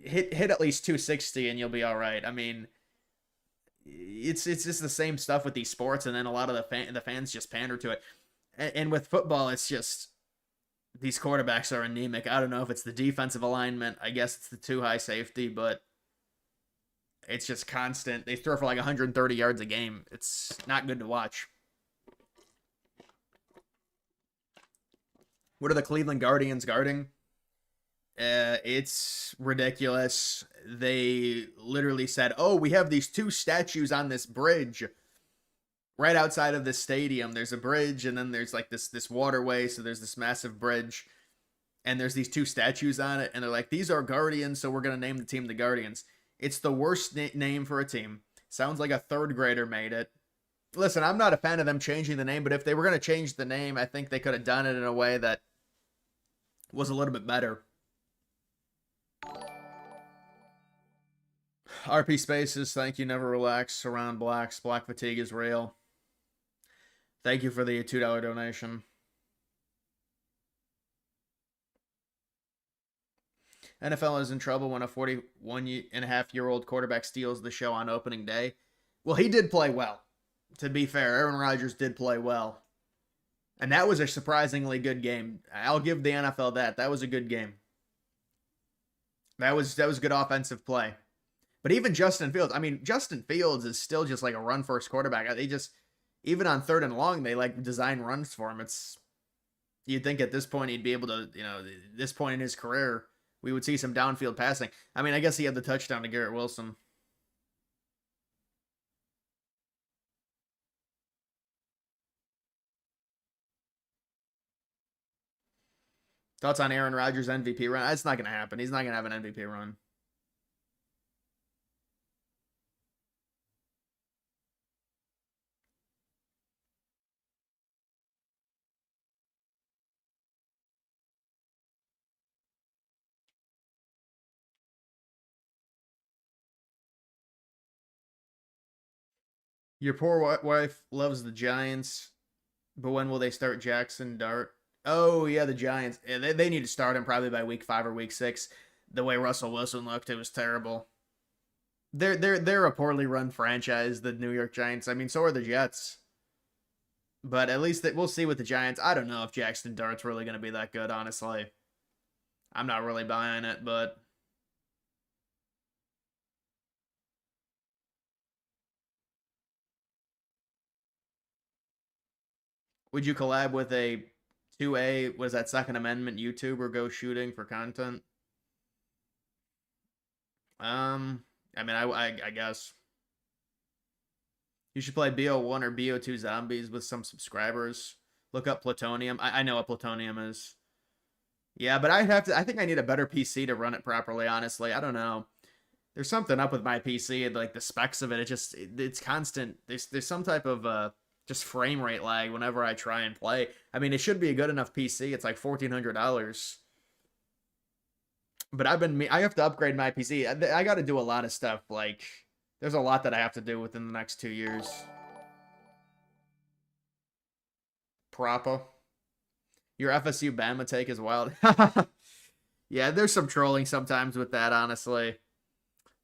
Hit at least 260 and you'll be all right. I mean, it's just the same stuff with these sports, and then a lot of the fans just pander to it. And with football, it's just these quarterbacks are anemic. I don't know if it's the defensive alignment. I guess it's the too high safety, but it's just constant. They throw for like 130 yards a game. It's not good to watch. What are the Cleveland Guardians guarding? It's ridiculous. They literally said, "Oh, we have these two statues on this bridge right outside of this stadium. There's a bridge, and then there's like this waterway. So there's this massive bridge, and there's these two statues on it. And they're like, these are Guardians, so we're gonna name the team the Guardians. It's the worst name for a team. Sounds like a third grader made it. Listen, I'm not a fan of them changing the name, but if they were gonna change the name, I think they could have done it in a way that was a little bit better." RP Spaces, thank you. Never relax around blacks. Black fatigue is real. Thank you for the $2 donation. NFL is in trouble when a 41-and-a-half-year-old quarterback steals the show on opening day. Well, he did play well. To be fair, Aaron Rodgers did play well. And that was a surprisingly good game. I'll give the NFL that. That was a good game. That was good offensive play. But even Justin Fields, I mean, Justin Fields is still just like a run-first quarterback. They just, even on 3rd and long, they like design runs for him. You'd think at this point he'd be able to, this point in his career, we would see some downfield passing. I mean, I guess he had the touchdown to Garrett Wilson. Thoughts on Aaron Rodgers' MVP run? That's not going to happen. He's not going to have an MVP run. Your poor wife loves the Giants, but when will they start Jackson Dart? Oh, yeah, the Giants. Yeah, they need to start him probably by week 5 or week 6. The way Russell Wilson looked, it was terrible. They're a poorly run franchise, the New York Giants. I mean, so are the Jets. But at least we'll see with the Giants. I don't know if Jackson Dart's really going to be that good, honestly. I'm not really buying it, but would you collab with a 2A, was that Second Amendment YouTuber go shooting for content? I mean, I guess. You should play BO1 or BO2 Zombies with some subscribers. Look up Plutonium. I know what Plutonium is. Yeah, but I think I need a better PC to run it properly, honestly. I don't know. There's something up with my PC and like the specs of it. It's constant. There's some type of just frame rate lag whenever I try and play. I mean, it should be a good enough PC. It's like $1,400. But I have to upgrade my PC. I got to do a lot of stuff. Like, there's a lot that I have to do within the next 2 years. Propa. Your FSU Bama take is wild. Yeah, there's some trolling sometimes with that, honestly.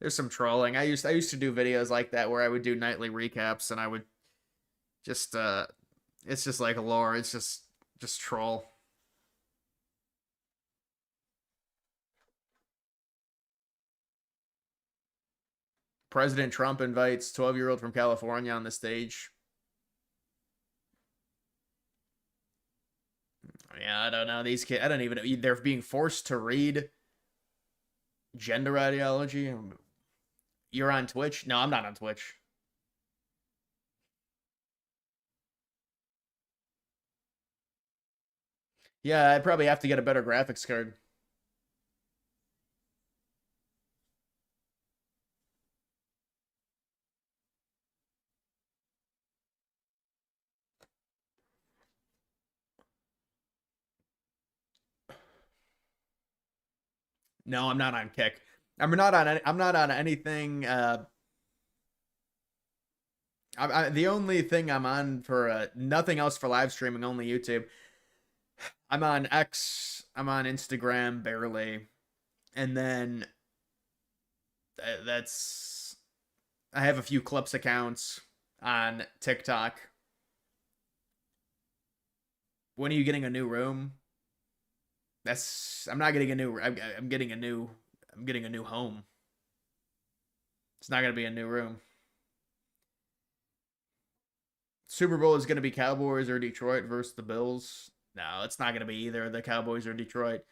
There's some trolling. I used to do videos like that where I would do nightly recaps and I would just it's just like lore. It's just troll. President Trump invites 12-year-old from California on the stage. Yeah, I don't know. These kids, I don't even know. They're being forced to read gender ideology. You're on Twitch? No, I'm not on Twitch. Yeah, I probably have to get a better graphics card. No, I'm not on Kick. I'm not on anything. The only thing I'm on for nothing else for live streaming, only YouTube. I'm on X. I'm on Instagram barely, and then that's. I have a few clips accounts on TikTok. When are you getting a new room? I'm not getting a new. I'm getting a new home. It's not gonna be a new room. Super Bowl is gonna be Cowboys or Detroit versus the Bills. No, it's not going to be either the Cowboys or Detroit.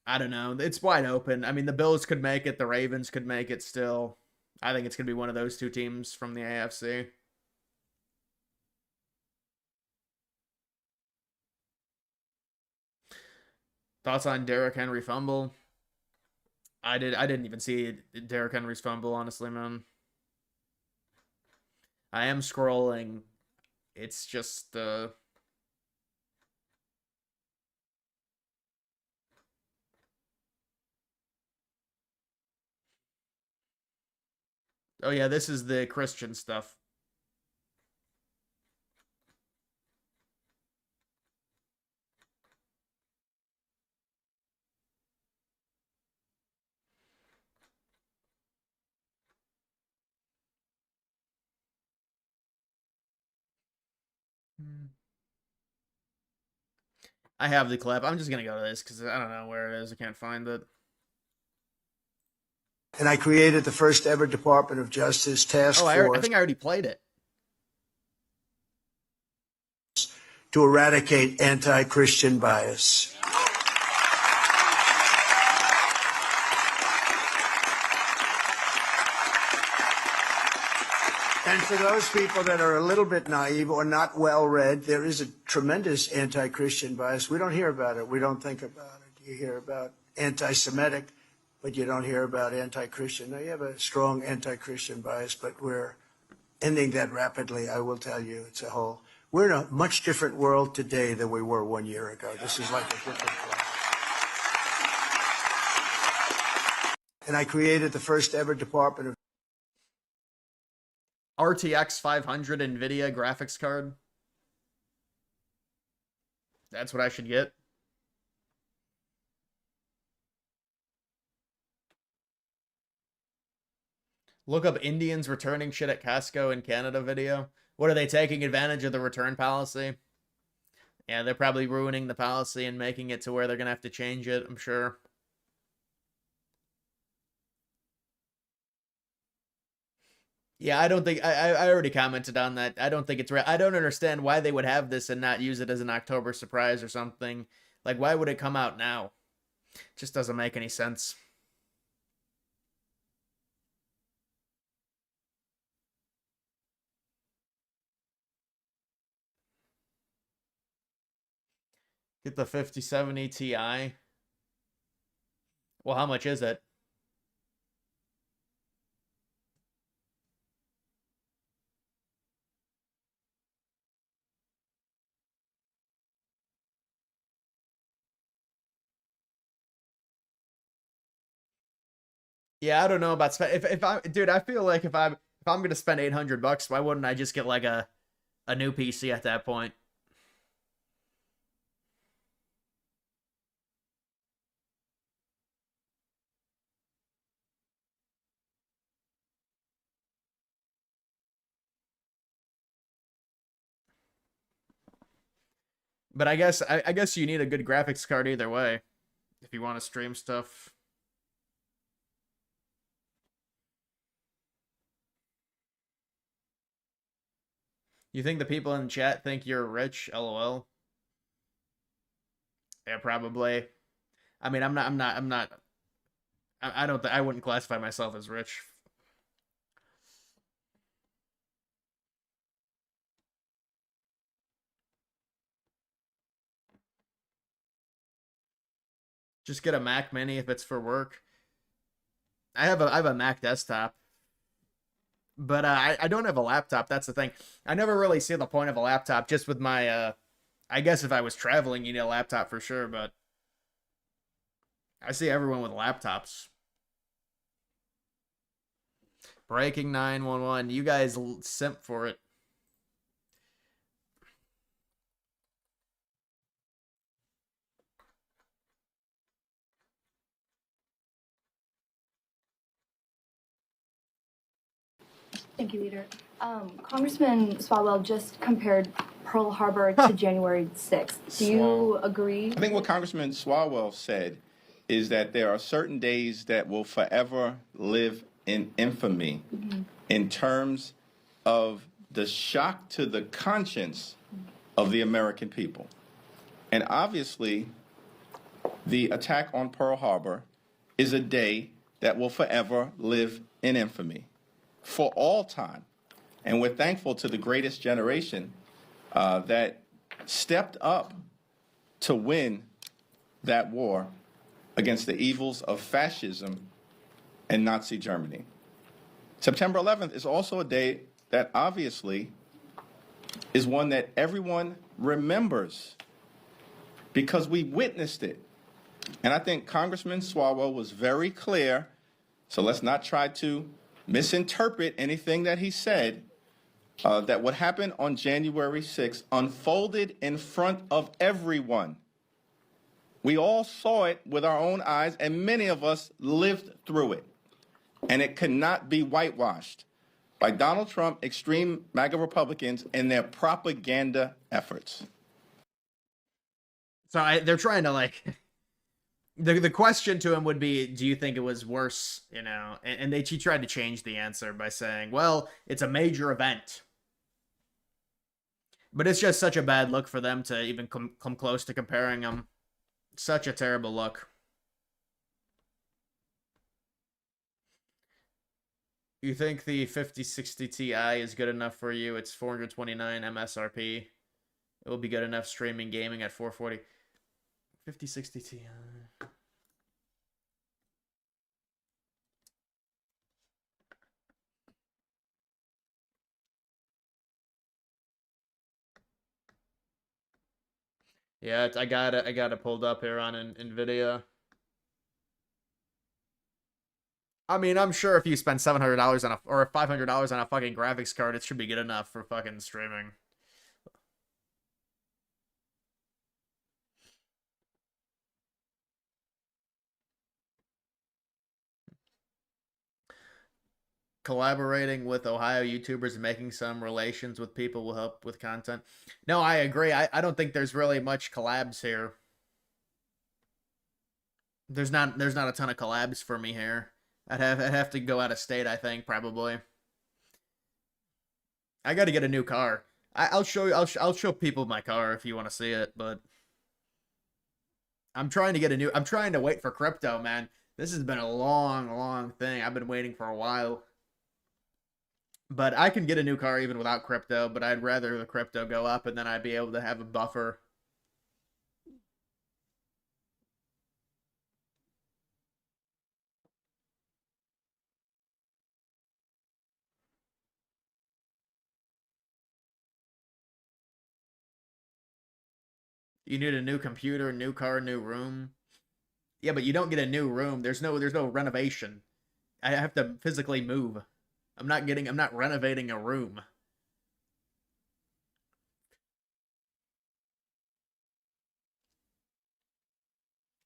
I don't know. It's wide open. I mean, the Bills could make it. The Ravens could make it still. I think it's going to be one of those two teams from the AFC. Thoughts on Derrick Henry fumble? I didn't even see Derrick Henry's fumble, honestly, man. I am scrolling. It's just oh yeah, this is the Christian stuff. I have the clip. I'm just gonna go to this because I don't know where it is. I can't find it. And I created the first ever Department of Justice task force. I think I already played it. To eradicate anti-Christian bias. And for those people that are a little bit naive or not well read, there is a tremendous anti-Christian bias. We don't hear about it. We don't think about it. You hear about anti-Semitic, but you don't hear about anti-Christian. Now, you have a strong anti-Christian bias, but we're ending that rapidly, I will tell you. It's a whole... We're in a much different world today than we were 1 year ago. This is like a different world. And I created the first ever Department of RTX 500 NVIDIA graphics card. That's what I should get. Look up Indians returning shit at Costco in Canada video. What are they taking advantage of the return policy? Yeah, they're probably ruining the policy and making it to where they're going to have to change it, I'm sure. Yeah, I don't think I already commented on that. I don't think it's real. I don't understand why they would have this and not use it as an October surprise or something. Like, why would it come out now? It just doesn't make any sense. Get the 5070 Ti. Well, how much is it? Yeah, I don't know about if I dude, I feel like if I'm gonna spend $800, why wouldn't I just get like a new PC at that point? But I guess you need a good graphics card either way if you want to stream stuff. You think the people in chat think you're rich? LOL. Yeah, probably. I mean, I wouldn't classify myself as rich. Just get a Mac Mini if it's for work. I have a Mac desktop, but I don't have a laptop. That's the thing. I never really see the point of a laptop. Just with my I guess if I was traveling, you need a laptop for sure. But I see everyone with laptops. Breaking 911. You guys simp for it. Thank you, Leader. Congressman Swalwell just compared Pearl Harbor to January 6th. Do you agree? I think what Congressman Swalwell said is that there are certain days that will forever live in infamy in terms of the shock to the conscience of the American people. And obviously, the attack on Pearl Harbor is a day that will forever live in infamy for all time. And we're thankful to the greatest generation that stepped up to win that war against the evils of fascism and Nazi Germany. September 11th is also a day that obviously is one that everyone remembers because we witnessed it. And I think Congressman Swalwell was very clear, so let's not try to misinterpret anything that he said, that what happened on January 6th unfolded in front of everyone. We all saw it with our own eyes, and many of us lived through it. And it cannot be whitewashed by Donald Trump, extreme MAGA Republicans, and their propaganda efforts. So they're trying to, like, the question to him would be, do you think it was worse, you know? And he tried to change the answer by saying, well, it's a major event. But it's just such a bad look for them to even come close to comparing them. Such a terrible look. You think the 5060 Ti is good enough for you? It's $429 MSRP. It will be good enough streaming gaming at 440. 5060 Ti. Yeah, I got it pulled up here on NVIDIA. I mean, I'm sure if you spend $700 on or $500 on a fucking graphics card, it should be good enough for fucking streaming. Collaborating with Ohio YouTubers and making some relations with people will help with content. No, I agree. I don't think there's really much collabs here. There's not a ton of collabs for me here. I'd have to go out of state, I think, probably. I got to get a new car. I'll show people my car if you want to see it, but I'm trying to wait for crypto, man. This has been a long thing. I've been waiting for a while. But I can get a new car even without crypto, but I'd rather the crypto go up and then I'd be able to have a buffer. You need a new computer, new car, new room. Yeah, but you don't get a new room. There's no renovation. I have to physically move. I'm not renovating a room.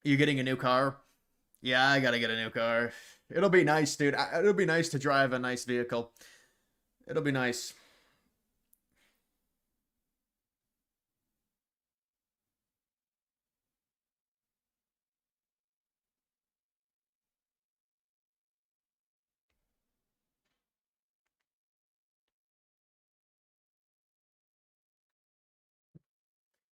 You getting a new car? Yeah, I gotta get a new car. It'll be nice, dude. It'll be nice to drive a nice vehicle. It'll be nice.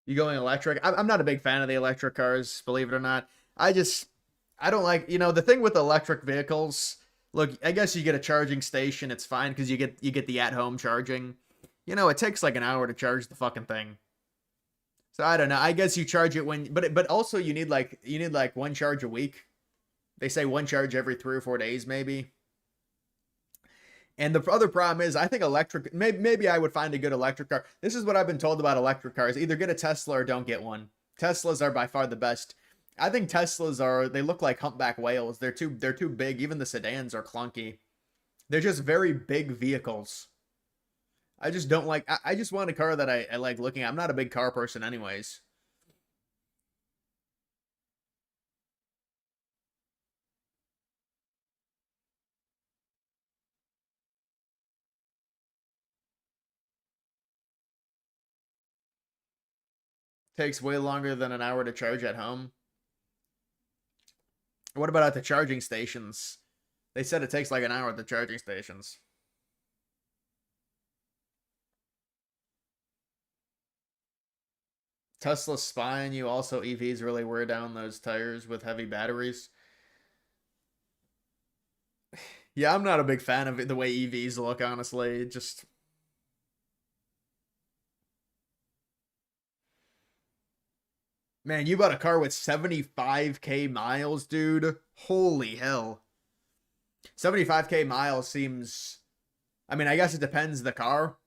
You going electric? I'm not a big fan of the electric cars, believe it or not. I don't like, the thing with electric vehicles. Look, I guess you get a charging station, it's fine because you get the at-home charging. It takes like an hour to charge the fucking thing. So I don't know. I guess you charge it but also you need like one charge a week. They say one charge every 3 or 4 days maybe. And the other problem is, I think maybe I would find a good electric car. This is what I've been told about electric cars. Either get a Tesla or don't get one. Teslas are by far the best. I think they look like humpback whales. They're too big. Even the sedans are clunky. They're just very big vehicles. I just don't like, I just want a car that I like looking at. I'm not a big car person anyways. Takes way longer than an hour to charge at home. What about at the charging stations? They said it takes like an hour at the charging stations. Tesla's spying you. Also, EVs really wear down those tires with heavy batteries. Yeah, I'm not a big fan of the way EVs look, honestly. Just man, you bought a car with 75k miles, dude. Holy hell. 75k miles seems, I mean, I guess it depends the car,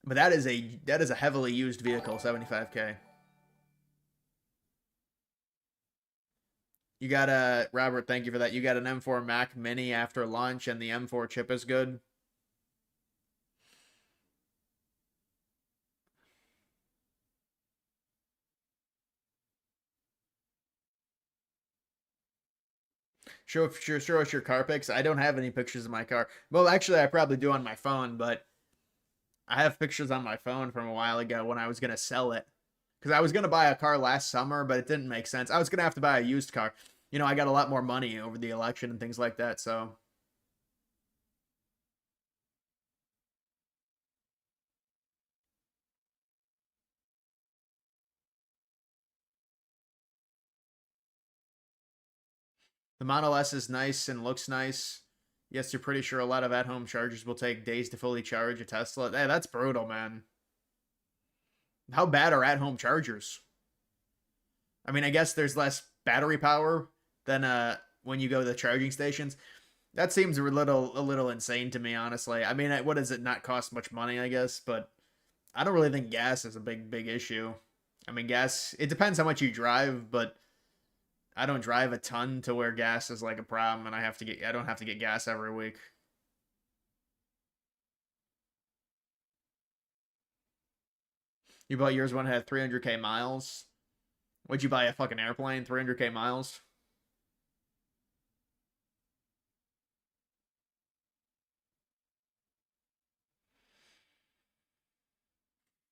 but that is a heavily used vehicle, 75k. You got a Robert, thank you for that. You got an M4 Mac Mini after lunch and the M4 chip is good. Show us your car pics. I don't have any pictures of my car. Well, actually, I probably do on my phone, but I have pictures on my phone from a while ago when I was gonna sell it. Because I was gonna buy a car last summer, but it didn't make sense. I was gonna have to buy a used car. You know, I got a lot more money over the election and things like that, so. The Model S is nice and looks nice. Yes, you're pretty sure a lot of at-home chargers will take days to fully charge a Tesla. Hey, that's brutal, man. How bad are at-home chargers? I mean, I guess there's less battery power than when you go to the charging stations. That seems a little insane to me, honestly. I mean, what does it not cost much money, I guess, but I don't really think gas is a big issue. I mean, gas, it depends how much you drive, but I don't drive a ton to where gas is like a problem and I don't have to get gas every week. You bought yours when it had 300k miles. What'd you buy, a fucking airplane? 300k miles?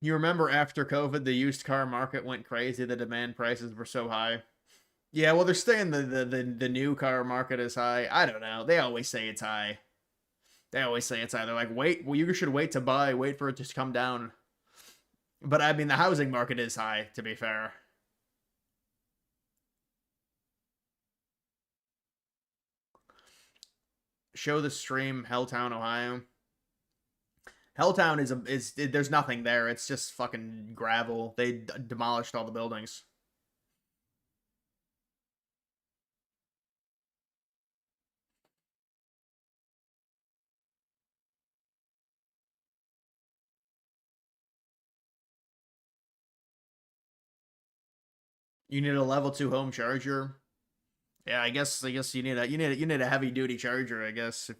You remember after COVID, the used car market went crazy. The demand prices were so high. Yeah, well, they're saying the new car market is high. I don't know. They always say it's high. They always say it's high. They're like, wait, well, you should wait to buy, wait for it to come down. But I mean, the housing market is high, to be fair. Show the stream, Helltown, Ohio. Helltown is there's nothing there. It's just fucking gravel. They demolished all the buildings. You need a level 2 home charger. Yeah, I guess you need a heavy duty charger, I guess.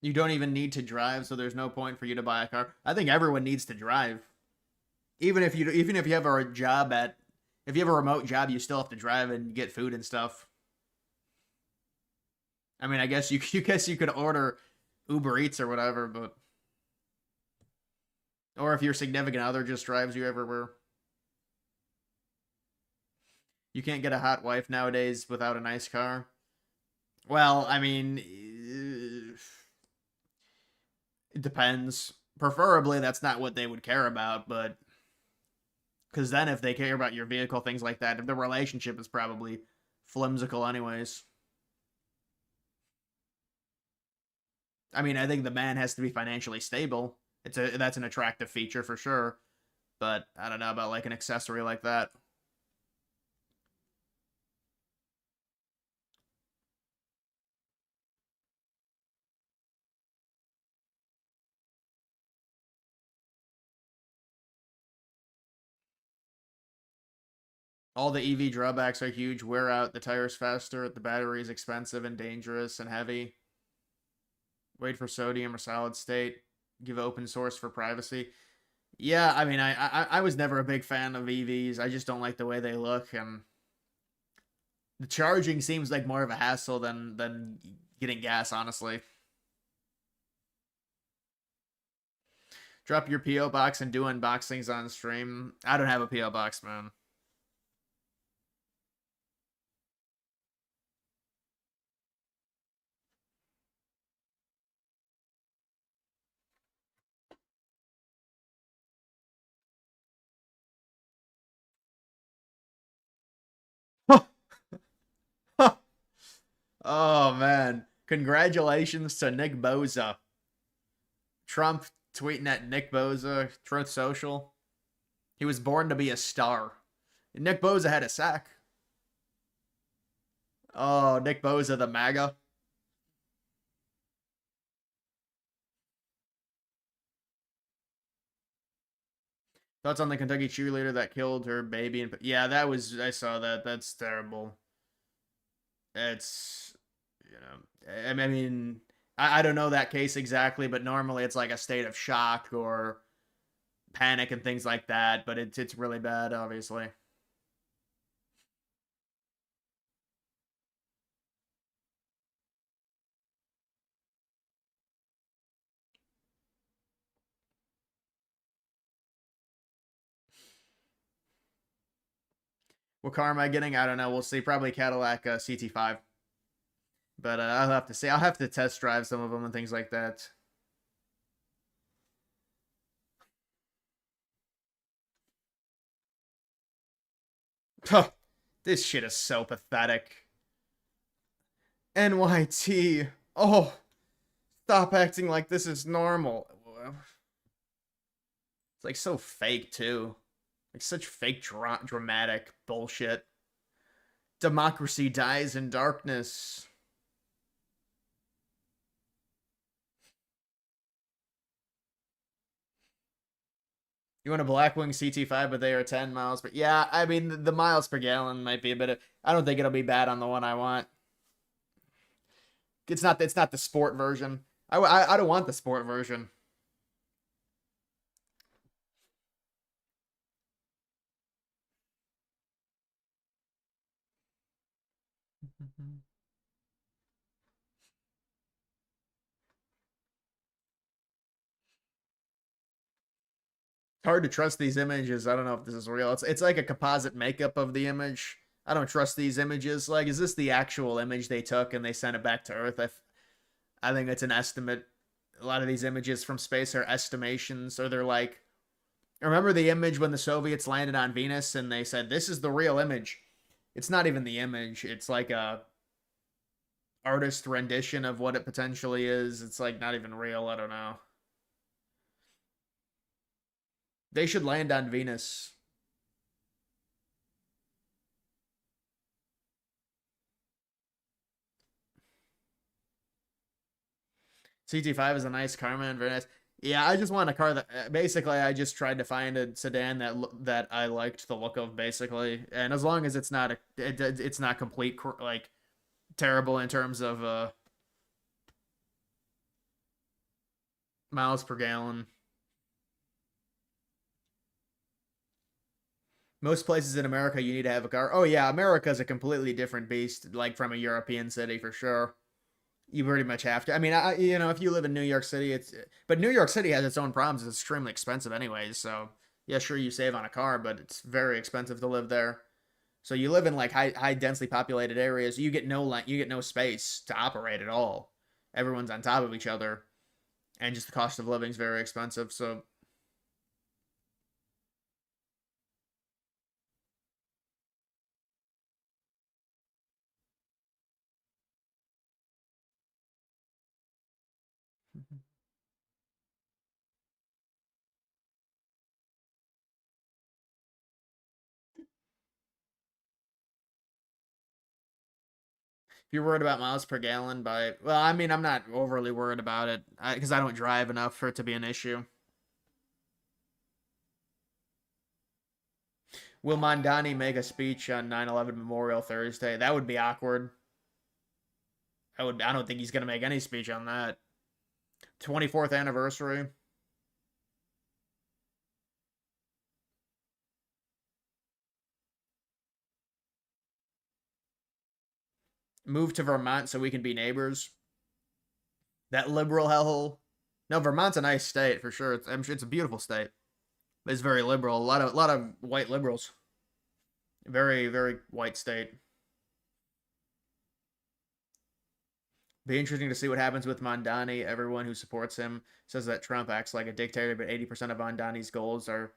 You don't even need to drive, so there's no point for you to buy a car. I think everyone needs to drive. Even if you have a job if you have a remote job, you still have to drive and get food and stuff. I mean, I guess you guess you could order Uber Eats or whatever, but or if your significant other just drives you everywhere. You can't get a hot wife nowadays without a nice car. Well, I mean, it depends. Preferably, that's not what they would care about, but because then if they care about your vehicle, things like that, if the relationship is probably flimsical anyways. I mean, I think the man has to be financially stable. That's an attractive feature for sure, but I don't know about like an accessory like that. All the EV drawbacks are huge. Wear out, the tires faster, the battery is expensive and dangerous and heavy. Wait for sodium or solid state. Give open source for privacy. Yeah, I mean, I was never a big fan of EVs. I just don't like the way they look, and the charging seems like more of a hassle than getting gas, honestly. Drop your P.O. box and do unboxings on stream. I don't have a P.O. box, man. Oh, man. Congratulations to Nick Boza. Trump tweeting at Nick Boza, Truth Social. He was born to be a star. Nick Boza had a sack. Oh, Nick Boza, the MAGA. Thoughts on the Kentucky cheerleader that killed her baby? And yeah, that was, I saw that. That's terrible. It's, I mean, I don't know that case exactly, but normally it's like a state of shock or panic and things like that. But it's really bad, obviously. What car am I getting? I don't know. We'll see. Probably Cadillac CT5. But I'll have to see. I'll have to test drive some of them and things like that. This shit is so pathetic. NYT. Oh, stop acting like this is normal. It's like so fake too. Like such fake dramatic bullshit. Democracy dies in darkness. You want a Blackwing CT5, but they are 10 miles. But yeah, I mean, the miles per gallon might be a bit of... I don't think it'll be bad on the one I want. It's not the sport version. I don't want the sport version. Hard to trust these images. I don't know if this is real. It's like a composite makeup of the image. I don't trust these images. Like, is this the actual image they took and they sent it back to Earth? I think it's an estimate. A lot of these images from space are estimations, or they're like, remember the image when the Soviets landed on Venus and they said, this is the real image? It's not even the image. It's like a artist rendition of what it potentially is. It's like not even real. I don't know. They should land on Venus. CT5 is a nice car, man. Very nice. Yeah, I just want a car that basically I just tried to find a sedan that I liked the look of, basically, and as long as it's not it's not complete like terrible in terms of miles per gallon. Most places in America you need to have a car. Oh yeah, America's a completely different beast, like from a European city for sure. You pretty much have to. I mean, if you live in New York City, but New York City has its own problems. It's extremely expensive anyways. So yeah, sure you save on a car, but it's very expensive to live there. So you live in like high densely populated areas. You get no space to operate at all. Everyone's on top of each other, and just the cost of living is very expensive. So if you're worried about miles per gallon well, I mean, I'm not overly worried about it because I don't drive enough for it to be an issue. Will Mondani make a speech on 9/11 Memorial Thursday? That would be awkward. I don't think he's gonna make any speech on that. 24th anniversary. Move to Vermont so we can be neighbors. That liberal hellhole. No, Vermont's a nice state for sure. I'm sure it's a beautiful state. It's very liberal. A lot of white liberals. Very, very white state. Be interesting to see what happens with Mondani. Everyone who supports him says that Trump acts like a dictator, but 80% of Mondani's goals are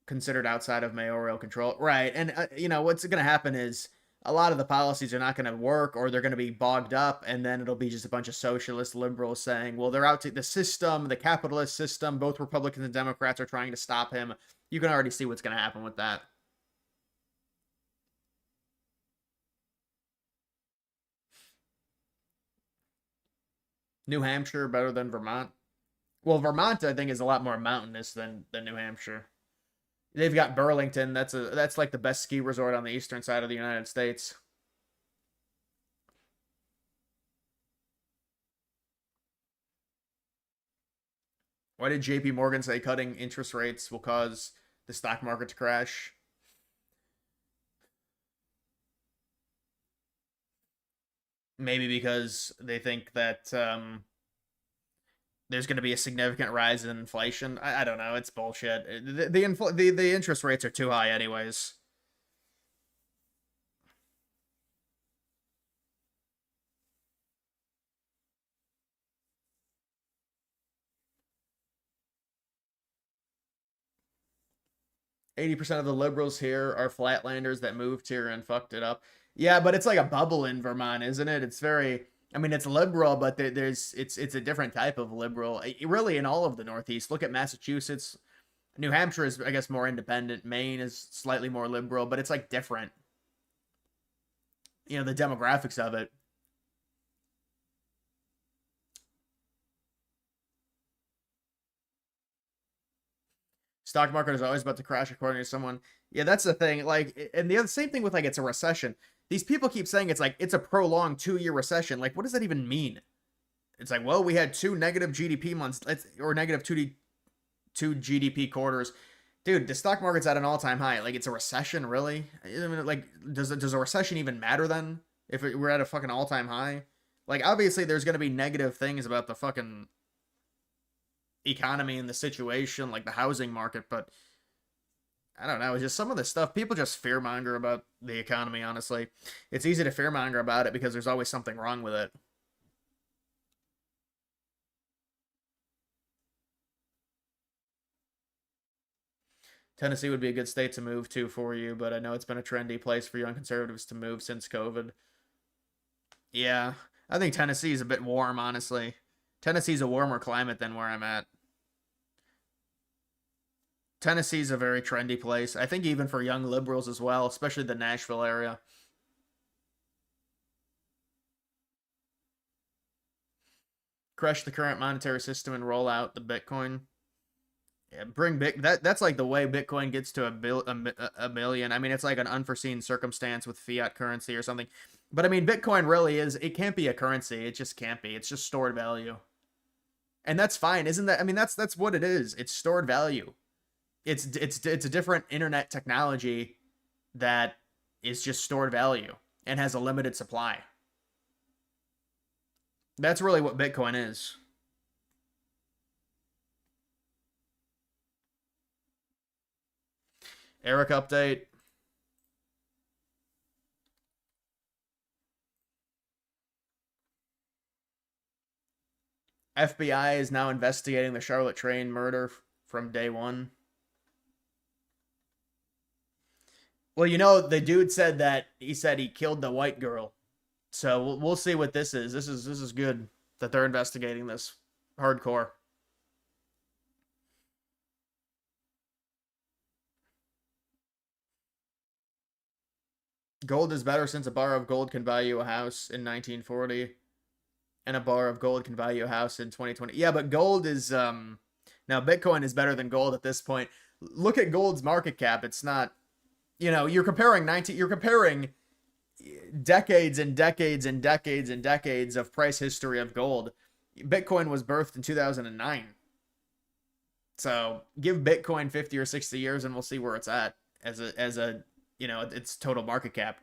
considered outside of mayoral control. Right. And, what's going to happen is a lot of the policies are not going to work, or they're going to be bogged up, and then it'll be just a bunch of socialist liberals saying, well, they're out to the system, the capitalist system. Both Republicans and Democrats are trying to stop him. You can already see what's going to happen with that. New Hampshire better than Vermont. Well, Vermont, I think, is a lot more mountainous than New Hampshire. They've got Burlington. That's like the best ski resort on the eastern side of the United States. Why did JP Morgan say cutting interest rates will cause the stock market to crash? Maybe because they think that there's going to be a significant rise in inflation. I don't know. It's bullshit. The interest rates are too high anyways. %80 of the liberals here are flatlanders that moved here and fucked it up. Yeah, but it's like a bubble in Vermont, isn't it? It's very, I mean, it's liberal, but it's a different type of liberal. Really, in all of the Northeast. Look at Massachusetts. New Hampshire is, I guess, more independent. Maine is slightly more liberal, but it's like different. The demographics of it. Stock market is always about to crash, according to someone. Yeah, that's the thing. Like, and the other same thing with, like, it's a recession. These people keep saying it's like it's a prolonged 2-year recession. Like, what does that even mean? It's like, well, we had 2 negative GDP months, or negative 2 GDP quarters. Dude, the stock market's at an all-time high. Like, it's a recession, really? I mean, like, does a recession even matter then? If we're at a fucking all-time high? Like, obviously, there's going to be negative things about the fucking economy and the situation, like the housing market, but I don't know. It's just some of the stuff people just fearmonger about the economy. Honestly, it's easy to fearmonger about it because there's always something wrong with it. Tennessee would be a good state to move to for you, but I know it's been a trendy place for young conservatives to move since COVID. Yeah, I think Tennessee is a bit warm, honestly. Tennessee's a warmer climate than where I'm at. Tennessee's a very trendy place. I think even for young liberals as well, especially the Nashville area. Crush the current monetary system and roll out the Bitcoin. Yeah, that's like the way Bitcoin gets to a billion. I mean, it's like an unforeseen circumstance with fiat currency or something. But I mean, Bitcoin really is, it can't be a currency. It just can't be. It's just stored value. And that's fine, isn't that? I mean, that's what it is. It's stored value. It's a different internet technology that is just stored value and has a limited supply. That's really what Bitcoin is. Eric update. FBI is now investigating the Charlotte train murder from day one. Well, the dude said that he killed the white girl. So we'll see what this is. This is good that they're investigating this hardcore. Gold is better since a bar of gold can buy you a house in 1940 and a bar of gold can buy you a house in 2020. Yeah, but gold is now Bitcoin is better than gold at this point. Look at gold's market cap. It's not, you're comparing decades and decades and decades and decades of price history of gold. Bitcoin was birthed in 2009. So give Bitcoin 50 or 60 years and we'll see where it's at as a its total market cap.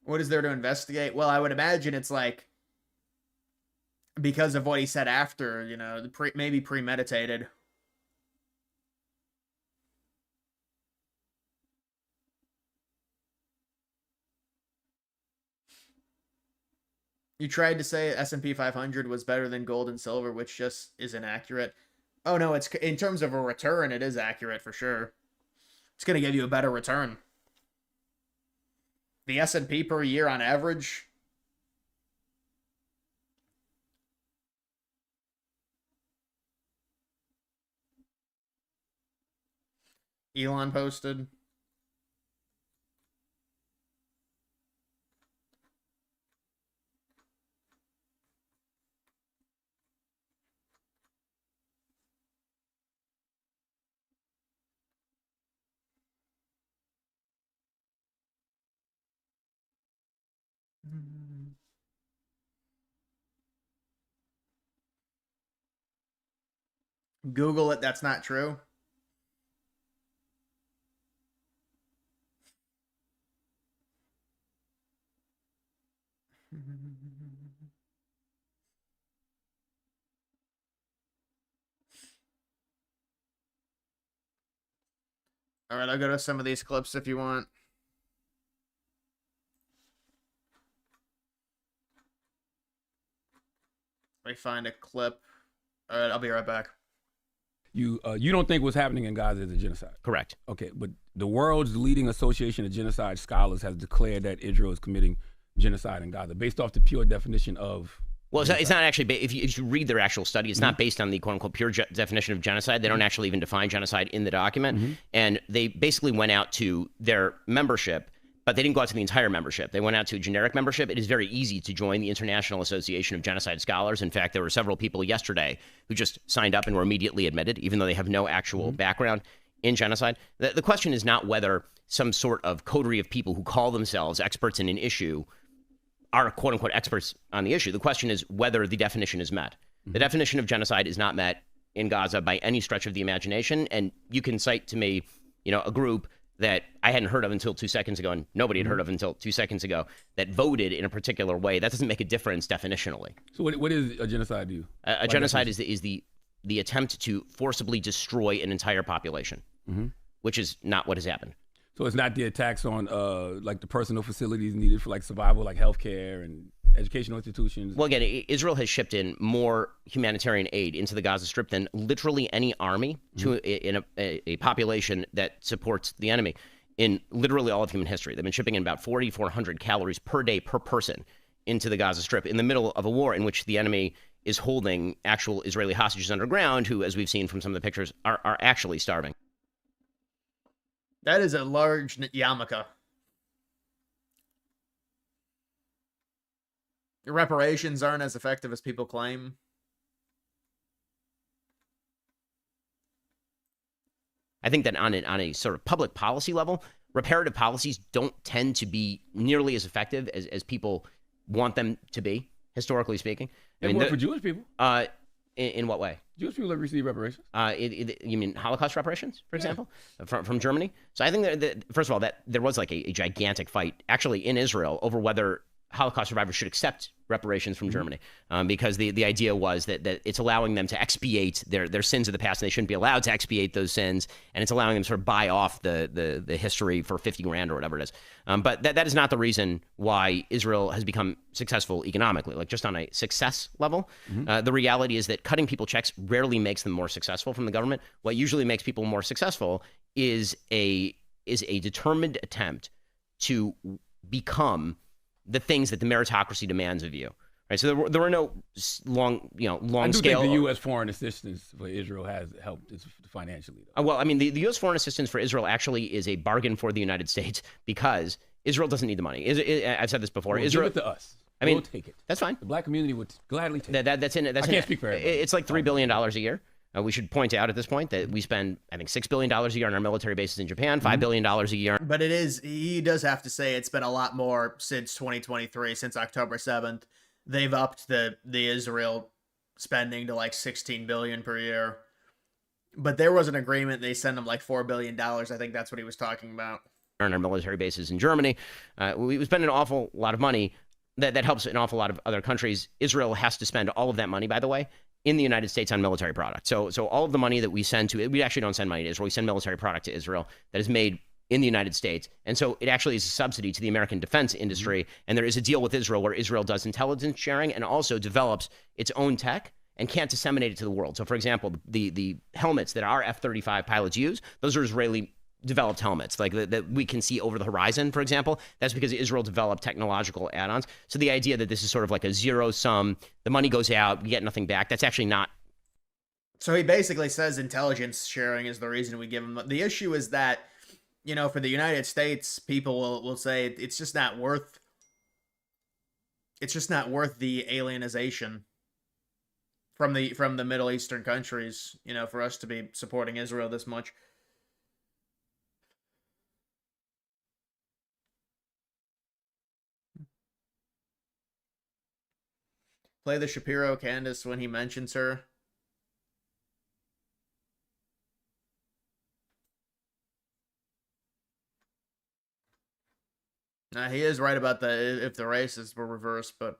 What is there to investigate? Well, I would imagine it's like because of what he said after, you know, maybe premeditated. You tried to say S&P 500 was better than gold and silver, which just is inaccurate. Oh no, it's in terms of a return, it is accurate for sure. It's going to give you a better return. The S&P per year on average. Elon posted. Google it, that's not true. All right, I'll go to some of these clips if you want. Let me find a clip. All right, I'll be right back. You don't think what's happening in Gaza is a genocide? Correct. Okay, but the world's leading association of genocide scholars has declared that Israel is committing genocide in Gaza based off the pure definition of. Well, it's not actually, if you read their actual study, it's not based on the quote-unquote pure definition of genocide. They don't actually even define genocide in the document. And they basically went out to their membership, but they didn't go out to the entire membership. They went out to a generic membership. It is very easy to join the International Association of Genocide Scholars. In fact, there were several people yesterday who just signed up and were immediately admitted, even though they have no actual background in genocide. The question is not whether some sort of coterie of people who call themselves experts in an issue are quote unquote experts on the issue. The question is whether the definition is met. The definition of genocide is not met in Gaza by any stretch of the imagination. And you can cite to me, you know, a group that I hadn't heard of until 2 seconds ago, and nobody had heard of until 2 seconds ago, that voted in a particular way. That doesn't make a difference definitionally. So what is a genocide to you? A genocide is the attempt to forcibly destroy an entire population, which is not what has happened. So it's not the attacks on like the personal facilities needed for like survival, like healthcare and educational institutions. Well, again, Israel has shipped in more humanitarian aid into the Gaza Strip than literally any army to in a population that supports the enemy in literally all of human history. They've been shipping in about 4,400 calories per day per person into the Gaza Strip in the middle of a war in which the enemy is holding actual Israeli hostages underground who, as we've seen from some of the pictures, are actually starving. That is a large yarmulke. Reparations aren't as effective as people claim. I think that on a sort of public policy level, reparative policies don't tend to be nearly as effective as people want them to be, historically speaking. They work for Jewish people. In what way? Jewish people have received reparations. You mean Holocaust reparations, for example, from Germany? So I think that first of all, that there was like a gigantic fight actually in Israel over whether Holocaust survivors should accept reparations from Germany, because the idea was that it's allowing them to expiate their sins of the past, and they shouldn't be allowed to expiate those sins, and it's allowing them to sort of buy off the history for 50 grand or whatever it is. But that is not the reason why Israel has become successful economically. Like just on a success level, the reality is that cutting people checks rarely makes them more successful from the government. What usually makes people more successful is a determined attempt to become the things that the meritocracy demands of you, right? So there were no long I do scale. think the U.S. foreign assistance for Israel has helped financially, though. Well, I mean, the U.S. foreign assistance for Israel actually is a bargain for the United States because Israel doesn't need the money. I've said this before. Well, Israel, give it to us. I mean, we'll take it. That's fine. The black community would gladly take it. That's in. That's I can't speak for everybody. It's like $3 billion a year. We should point out at this point that we spend, I think, $6 billion a year on our military bases in Japan, $5 billion a year. But he does have to say it's been a lot more since 2023, since October 7th. They've upped the Israel spending to like $16 billion per year. But there was an agreement. They send them like $4 billion. I think that's what he was talking about. on our military bases in Germany. We spend an awful lot of money that helps an awful lot of other countries. Israel has to spend all of that money, by the way, in the United States on military product. So all of the money that we send to it, we actually don't send money to Israel. We send military product to Israel that is made in the United States. And so it actually is a subsidy to the American defense industry. And there is a deal with Israel where Israel does intelligence sharing and also develops its own tech and can't disseminate it to the world. So, for example, the helmets that our F-35 pilots use, those are Israeli developed helmets, like that we can see over the horizon, for example. That's because Israel developed technological add-ons. So the idea that this is sort of like a zero sum, the money goes out, you get nothing back, that's actually not. So he basically says intelligence sharing is the reason we give him. The issue is that, you know, for the United States, people will say it's just not worth the alienization from the Middle Eastern countries, you know, for us to be supporting Israel this much. Play the Shapiro Candace when he mentions her. He is right about if the races were reversed, but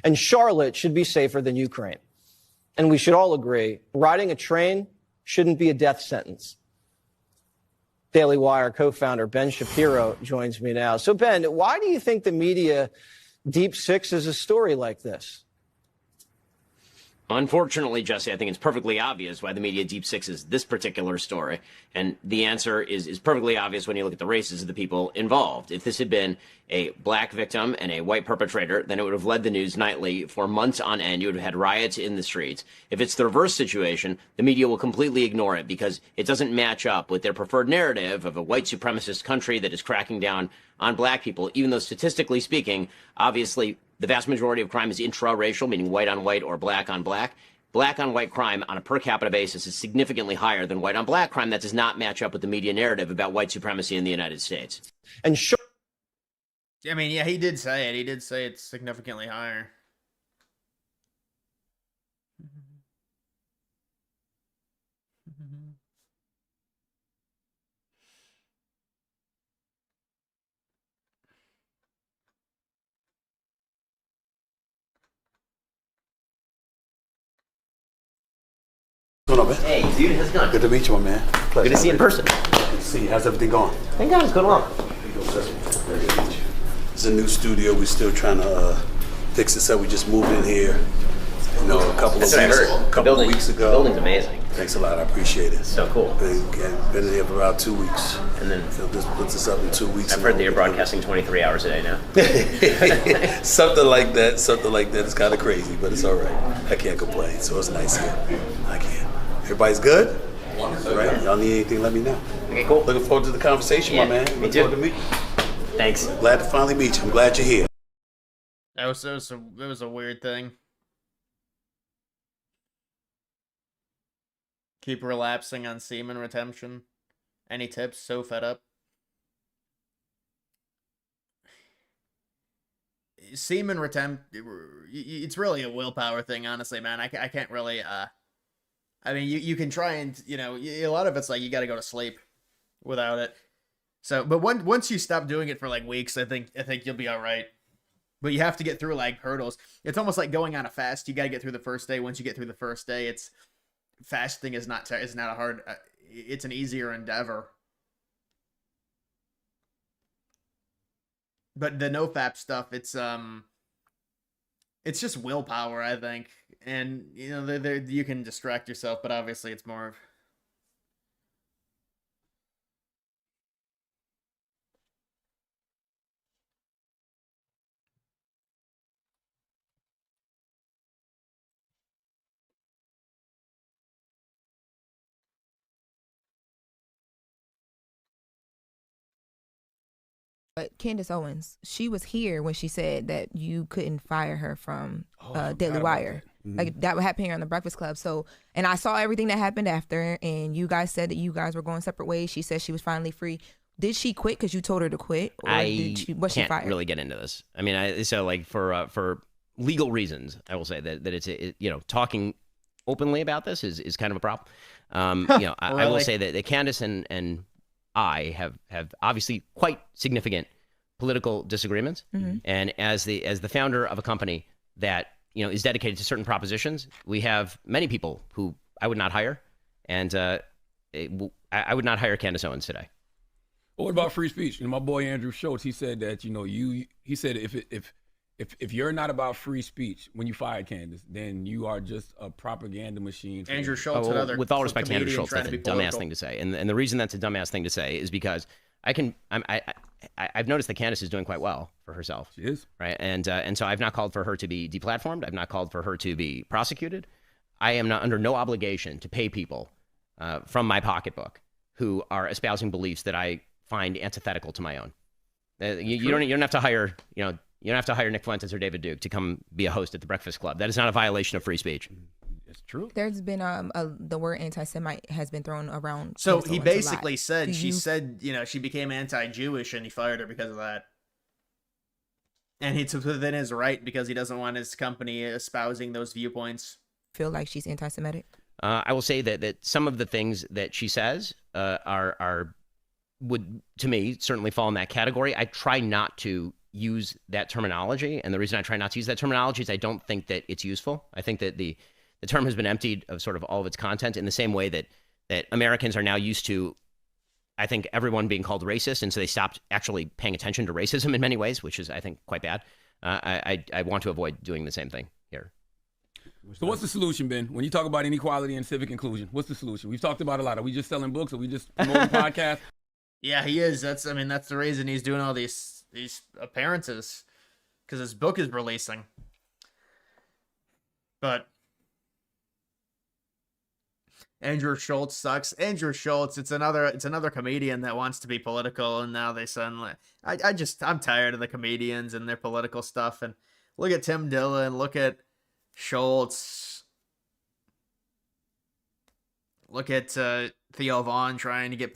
And Charlotte should be safer than Ukraine. And we should all agree, riding a train shouldn't be a death sentence. Daily Wire co-founder Ben Shapiro joins me now. So Ben, why do you think the media deep sixes a story like this? Unfortunately, Jesse, I think it's perfectly obvious why the media deep sixes this particular story. And the answer is perfectly obvious when you look at the races of the people involved. If this had been a black victim and a white perpetrator, then it would have led the news nightly for months on end. You would have had riots in the streets. If it's the reverse situation, the media will completely ignore it because it doesn't match up with their preferred narrative of a white supremacist country that is cracking down on black people, even though statistically speaking, obviously, the vast majority of crime is intra-racial, meaning white on white or black on black. Black on white crime on a per capita basis is significantly higher than white on black crime. That does not match up with the media narrative about white supremacy in the United States. And I mean, yeah, he did say it. He did say it's significantly higher. What's going on, man? Hey, dude, how's it going? Good to meet you, my man. Pleasure. Good to see you in person. Good to see you. How's everything going? Thank God it's going well. Very good to meet you. It's a new studio. We're still trying to fix this up. We just moved in here, you know, a couple of weeks ago. The building's amazing. Thanks a lot. I appreciate it. So cool. Been here for about 2 weeks. And then this puts us up in 2 weeks. I've heard that you're broadcasting 23 hours a day now. Something like that. Something like that. It's kind of crazy, but it's all right. I can't complain. So it's nice here. I can't. Everybody's good? All right. Y'all need anything, let me know. Okay, cool. Looking forward to the conversation, my man. Me too. Looking forward to meet you. Thanks. Glad to finally meet you. I'm glad you're here. It was a weird thing. Keep relapsing on semen retention. Any tips? So fed up. Semen retention, it's really a willpower thing, honestly, man. I can't really, I mean, you can try and, you know, a lot of it's like you got to go to sleep without it. So, but once you stop doing it for like weeks, I think you'll be all right. But you have to get through like hurdles. It's almost like going on a fast. You got to get through the first day. Once you get through the first day, fasting is not a hard. It's an easier endeavor. But the nofap stuff, it's just willpower, I think, and you know, you can distract yourself, but obviously, it's more of. But Candace Owens, she was here when she said that you couldn't fire her from Daily Wire. Like that would happen here on the Breakfast Club. So, and I saw everything that happened after, and you guys said that you guys were going separate ways. She said she was finally free. Did she quit because you told her to quit, or was she can't fired? really get into this. I mean, so like for legal reasons, I will say that it's talking openly about this is kind of a problem. I will say that Candace and I have obviously quite significant political disagreements, and as the founder of a company that is dedicated to certain propositions, we have many people who I would not hire, and I would not hire Candace Owens today. Well, what about free speech? My boy Andrew Schultz, he said that he said if you're not about free speech when you fired Candace, then you are just a propaganda machine. Andrew Schultz, with all respect to Andrew Schultz, that's a dumbass political thing to say, and the reason that's a dumbass thing to say is because I've noticed that Candace is doing quite well for herself. She is. Right. And so I've not called for her to be deplatformed. I've not called for her to be prosecuted. I am not under no obligation to pay people from my pocketbook who are espousing beliefs that I find antithetical to my own. You don't have to hire, you don't have to hire Nick Fuentes or David Duke to come be a host at the Breakfast Club. That is not a violation of free speech. It's true. There's been the word anti-Semite has been thrown around. So he basically said she she became anti-Jewish and he fired her because of that. And it's within his right because he doesn't want his company espousing those viewpoints. Feel like she's anti-Semitic? I will say that some of the things that she says would to me certainly fall in that category. I try not to use that terminology, and the reason I try not to use that terminology is I don't think that it's useful. I think that the term has been emptied of sort of all of its content in the same way that Americans are now used to, I think, everyone being called racist, and so they stopped actually paying attention to racism in many ways, which is, I think, quite bad. I want to avoid doing the same thing here. So what's the solution, Ben? When you talk about inequality and civic inclusion, what's the solution? We've talked about a lot. Are we just selling books? Are we just promoting podcasts? Yeah, he is. That's the reason he's doing all these appearances, because his book is releasing. But Andrew Schultz sucks. Andrew Schultz, it's another comedian that wants to be political, and now they suddenly I'm tired of the comedians and their political stuff. And look at Tim Dillon, look at Schultz, look at Theo Vaughn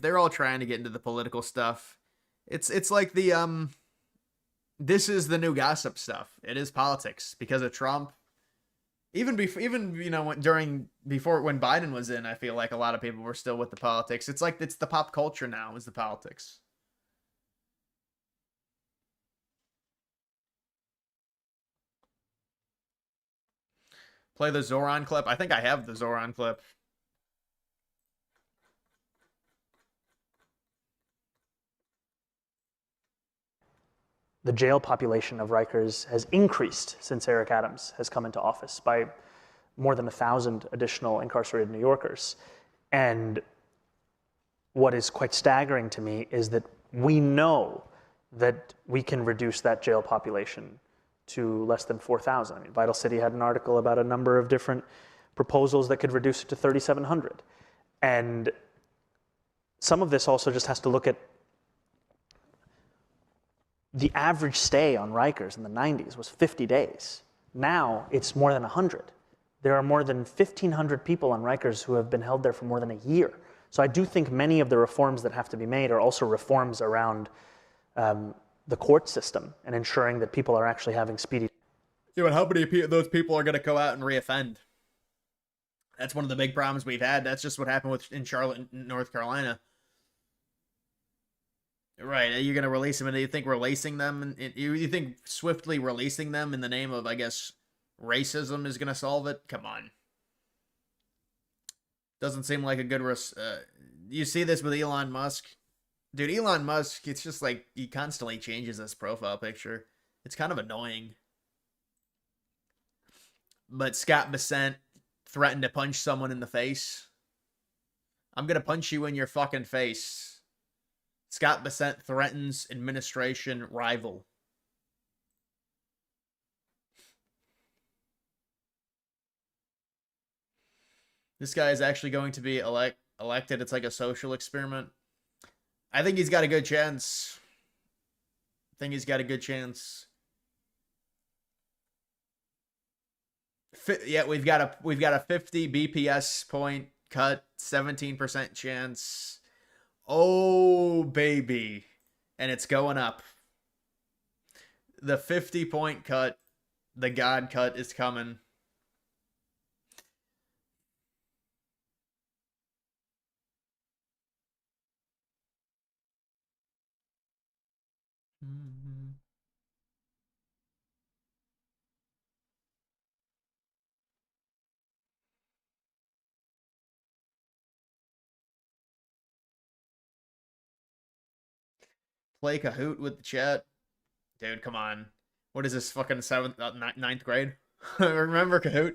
they're all trying to get into the political stuff. It's like the this is the new gossip stuff. It is politics because of Trump. Even before when Biden was in, I feel like a lot of people were still with the politics. It's like it's the pop culture now is the politics. Play the Zoran clip. I think I have the Zoran clip. The jail population of Rikers has increased since Eric Adams has come into office by more than 1,000 additional incarcerated New Yorkers. And what is quite staggering to me is that we know that we can reduce that jail population to less than 4,000. I mean, Vital City had an article about a number of different proposals that could reduce it to 3,700. And some of this also just has to look at the average stay on Rikers in the 90s was 50 days. Now it's more than 100. There are more than 1,500 people on Rikers who have been held there for more than a year. So I do think many of the reforms that have to be made are also reforms around the court system and ensuring that people are actually having speedy. Yeah, but how many of those people are going to go out and reoffend? That's one of the big problems we've had. That's just what happened in Charlotte, North Carolina. Right, you're going to release them, and you think releasing them, and you think swiftly releasing them in the name of, I guess, racism is going to solve it? Come on. Doesn't seem like a good you see this with Elon Musk? Dude, Elon Musk, it's just like he constantly changes his profile picture. It's kind of annoying. But Scott Bessent threatened to punch someone in the face. I'm going to punch you in your fucking face. Scott Bessent threatens administration rival. This guy is actually going to be elected. It's like a social experiment. I think he's got a good chance. Yeah, we've got a 50 BPS point cut, 17% chance. Oh baby, and it's going up. The 50 point cut, the God cut is coming. Play Kahoot with the chat. Dude, come on. What is this, fucking ninth grade? Remember Kahoot?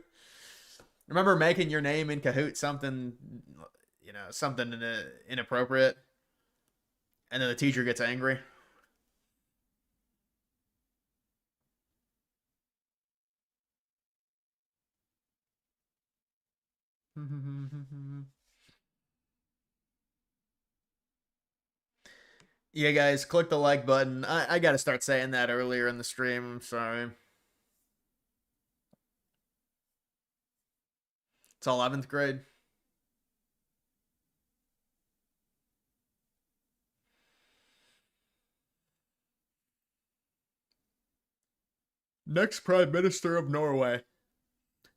Remember making your name in Kahoot something, something inappropriate? And then the teacher gets angry? Yeah, guys, click the like button. I gotta start saying that earlier in the stream. I'm sorry. It's 11th grade. Next Prime Minister of Norway.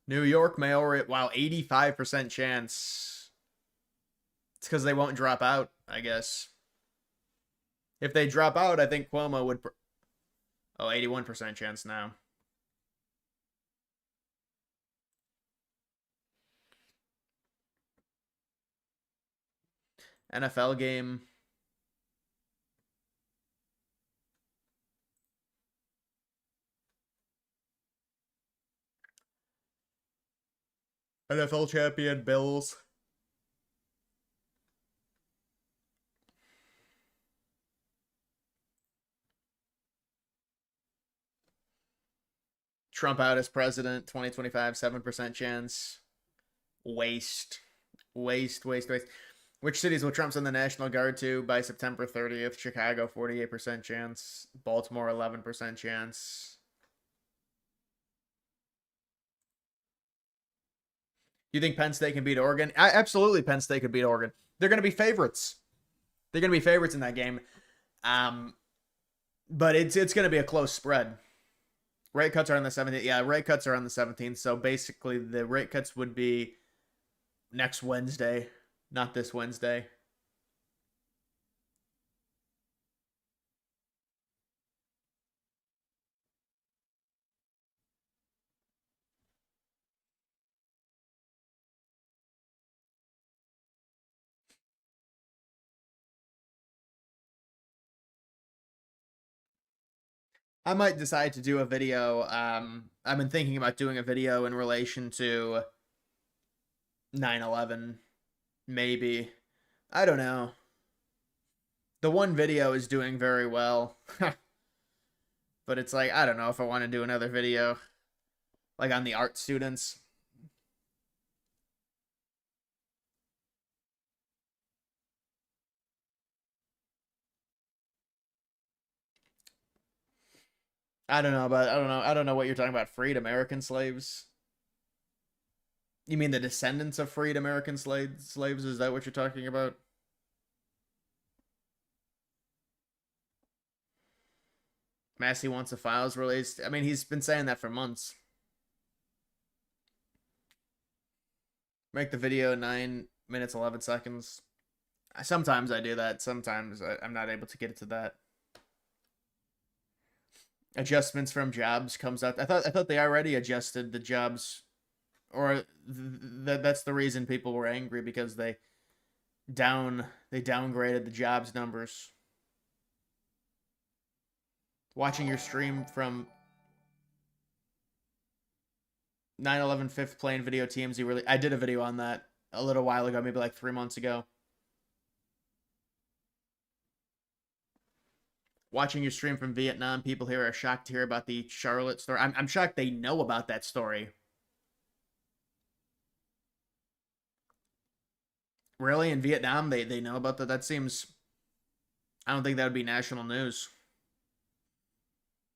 New York mayor, wow, 85% chance. It's because they won't drop out, I guess. If they drop out, I think Cuomo would... 81% chance now. NFL game. NFL champion Bills. Trump out as president, 2025, 7% chance. Waste. Which cities will Trump send the National Guard to by September 30th? Chicago, 48% chance. Baltimore, 11% chance. You think Penn State can beat Oregon? Absolutely, Penn State could beat Oregon. They're going to be favorites. They're going to be favorites in that game. But it's going to be a close spread. Rate cuts are on the 17th. Yeah, rate cuts are on the 17th. So basically, the rate cuts would be next Wednesday, not this Wednesday. I might decide to do a video. I've been thinking about doing a video in relation to 9/11. Maybe. I don't know. The one video is doing very well. But it's like, I don't know if I want to do another video. Like on the art students. I don't know what you're talking about. Freed American slaves? You mean the descendants of freed American slaves? Is that what you're talking about? Massey wants the files released. I mean, he's been saying that for months. Make the video 9 minutes, 11 seconds. Sometimes I do that. Sometimes I'm not able to get it to that. Adjustments from jobs comes out. I thought they already adjusted the jobs, or that's the reason people were angry, because they downgraded the jobs numbers. Watching your stream from 9/11 fifth plane video TMZ really. I did a video on that a little while ago, maybe like 3 months ago. Watching your stream from Vietnam, people here are shocked to hear about the Charlotte story. I'm shocked they know about that story. Really? In Vietnam, they know about that? That seems... I don't think that would be national news.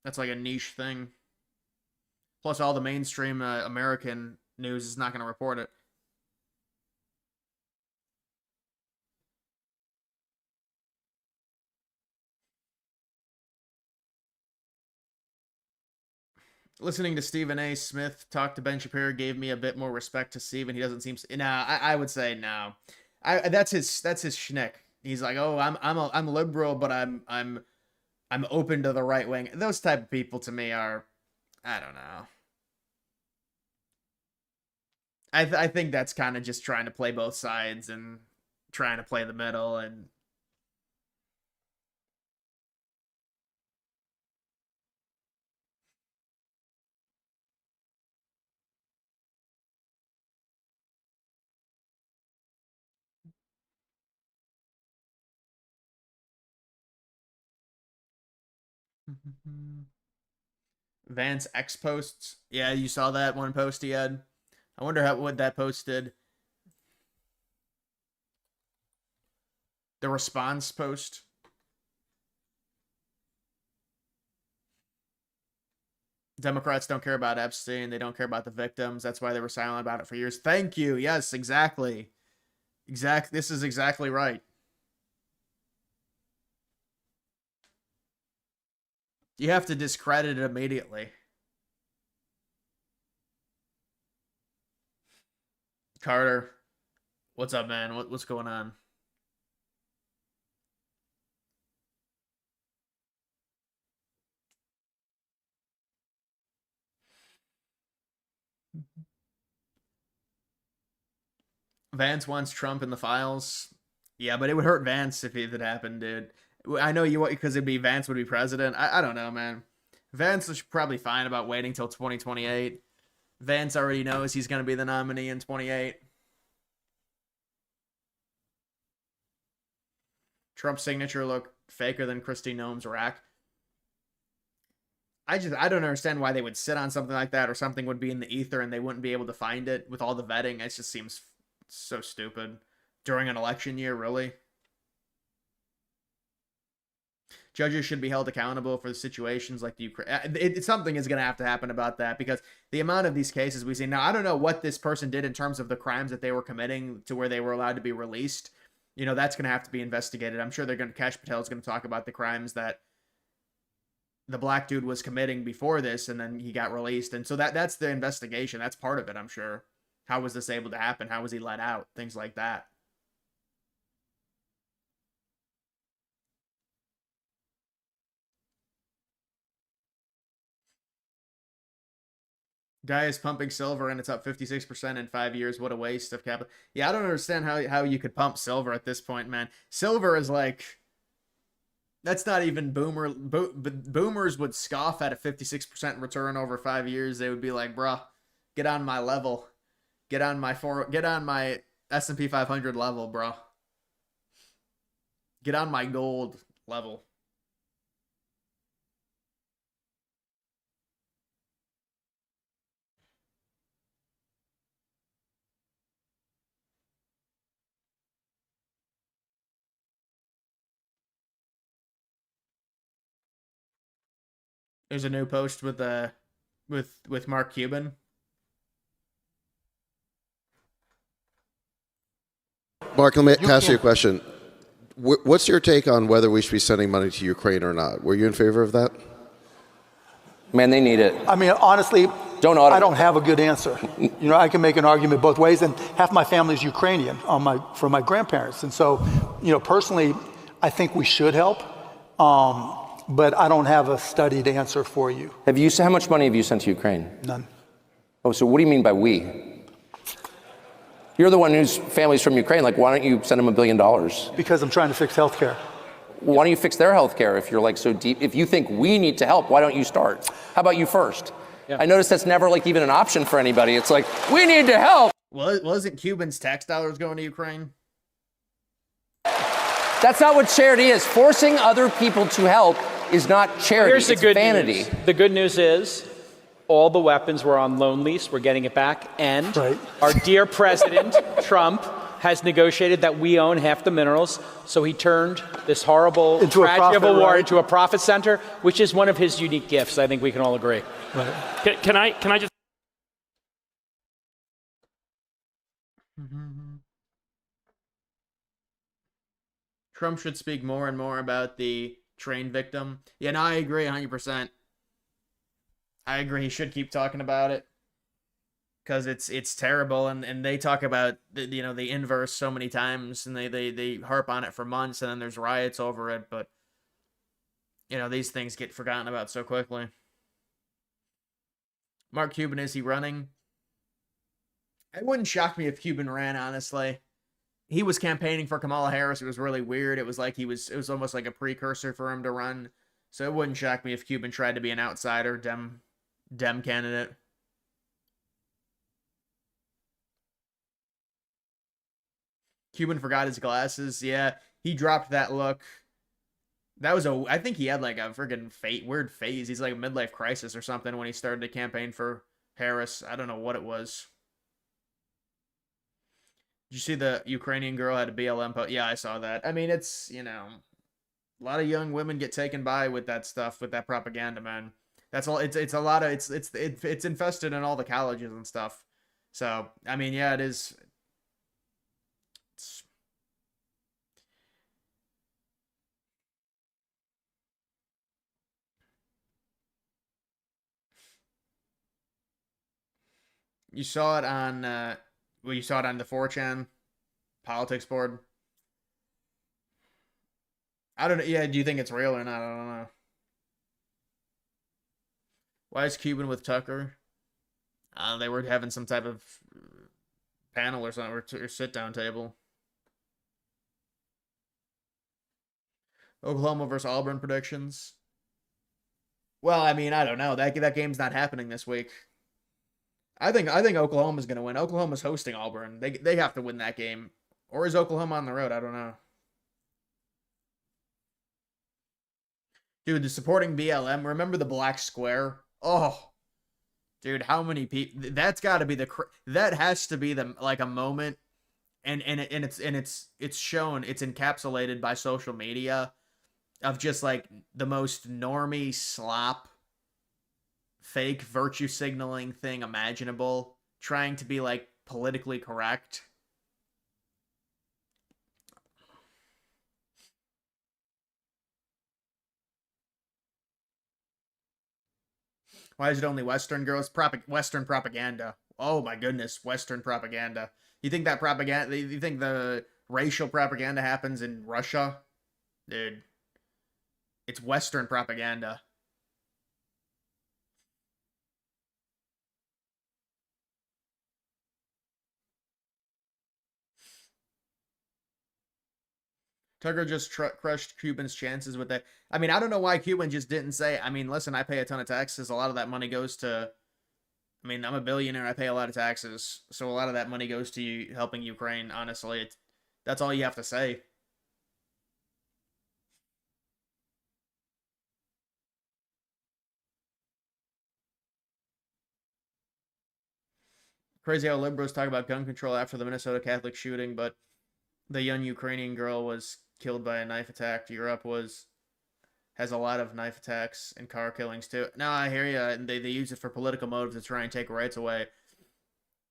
That's like a niche thing. Plus, all the mainstream American news is not going to report it. Listening to Stephen A. Smith talk to Ben Shapiro gave me a bit more respect to Stephen. He doesn't seem. I would say no. That's his schnick. He's like, oh, I'm liberal, but I'm open to the right wing. Those type of people to me are, I don't know. I think that's kind of just trying to play both sides and trying to play the middle and. Vance X posts. Yeah, you saw that one post he had. I wonder what that post did. The response post. Democrats don't care about Epstein. They don't care about the victims. That's why they were silent about it for years. Thank you. Yes, exactly. This is exactly right. You have to discredit it immediately. Carter, what's up, man? What's going on? Vance wants Trump in the files. Yeah, but it would hurt Vance if it happened, dude. I know you want, because it'd be Vance would be president. I don't know, man. Vance is probably fine about waiting till 2028. Vance already knows he's going to be the nominee in 28. Trump's signature looked faker than Kristi Noem's rack. I don't understand why they would sit on something like that, or something would be in the ether and they wouldn't be able to find it with all the vetting. It just seems so stupid during an election year, really. Judges should be held accountable for the situations like the Ukraine. Something is going to have to happen about that, because the amount of these cases we see now, I don't know what this person did in terms of the crimes that they were committing to where they were allowed to be released. You know, that's going to have to be investigated. I'm sure Kash Patel is going to talk about the crimes that the black dude was committing before this, and then he got released. And so that's the investigation. That's part of it, I'm sure. How was this able to happen? How was he let out? Things like that. Guy is pumping silver and it's up 56% in 5 years. What a waste of capital. Yeah, I don't understand how you could pump silver at this point, man. Silver is like, that's not even boomers would scoff at a 56% return over 5 years. They would be like, bruh, get on my level. Get on my S&P 500 level, bro. Get on my gold level. There's a new post with Mark Cuban. Mark, let me ask you a question. What's your take on whether we should be sending money to Ukraine or not? Were you in favor of that? Man, they need it. I mean, honestly, I don't have a good answer. You know, I can make an argument both ways, and half my family is Ukrainian from my grandparents. And so, you know, personally, I think we should help, but I don't have a studied answer for you. How much money have you sent to Ukraine? None. Oh, so what do you mean by we? You're the one whose family's from Ukraine. Like, why don't you send them $1 billion? Because I'm trying to fix healthcare. Why don't you fix their healthcare if you're like so deep? If you think we need to help, why don't you start? How about you first? Yeah. I noticed that's never like even an option for anybody. It's like, we need to help. Well, wasn't Cuban's tax dollars going to Ukraine? That's not what charity is. Forcing other people to help is not charity. Here's the good vanity. News. The good news is all the weapons were on loan lease. We're getting it back. And our dear President Trump has negotiated that we own half the minerals, so he turned this horrible Into a tragedy of a profit, war right? into a profit center, which is one of his unique gifts. I think we can all agree. Can I just? Trump should speak more and more about the train victim. Yeah, no, I agree 100%. I agree. He should keep talking about it because it's terrible, and they talk about the inverse so many times, and they harp on it for months, and then there's riots over it. But these things get forgotten about so quickly. Mark Cuban, is he running? It wouldn't shock me if Cuban ran, honestly. He was campaigning for Kamala Harris. It was really weird. It was almost like a precursor for him to run. So it wouldn't shock me if Cuban tried to be an outsider, Dem candidate. Cuban forgot his glasses. Yeah, he dropped that look. That was I think he had like a freaking weird phase. He's like a midlife crisis or something when he started to campaign for Harris. I don't know what it was. Did you see the Ukrainian girl had a BLM post? Yeah, I saw that. I mean, it's, a lot of young women get taken by with that stuff, with that propaganda, man. That's all. It's a lot of, it's infested in all the colleges and stuff. So, I mean, yeah, it is. You saw it on, you saw it on the 4chan politics board. I don't know. Yeah, do you think it's real or not? I don't know. Why is Cuban with Tucker? They were having some type of panel or something, or sit-down table. Oklahoma versus Auburn predictions. Well, I mean, I don't know. That game's not happening this week. I think Oklahoma's going to win. Oklahoma's hosting Auburn. They have to win that game. Or is Oklahoma on the road? I don't know. Dude, the supporting BLM. Remember the black square? Oh, dude, how many people? That's got to be that has to be like a moment, and it's shown. It's encapsulated by social media, of just like the most normie slop, fake virtue signaling thing imaginable, trying to be like politically correct. Why is it only Western girls? Western propaganda. Oh my goodness, Western propaganda. You think that propaganda? You think the racial propaganda happens in Russia? Dude, it's Western propaganda. Tucker just crushed Cuban's chances with that. I mean, I don't know why Cuban just didn't say, I mean, listen, I pay a ton of taxes. A lot of that money goes to, I mean, I'm a billionaire. I pay a lot of taxes. So a lot of that money goes to you helping Ukraine. Honestly, that's all you have to say. Crazy how liberals talk about gun control after the Minnesota Catholic shooting, but the young Ukrainian girl was killed by a knife attack. Europe has a lot of knife attacks and car killings too. No, I hear you. And they use it for political motives to try and take rights away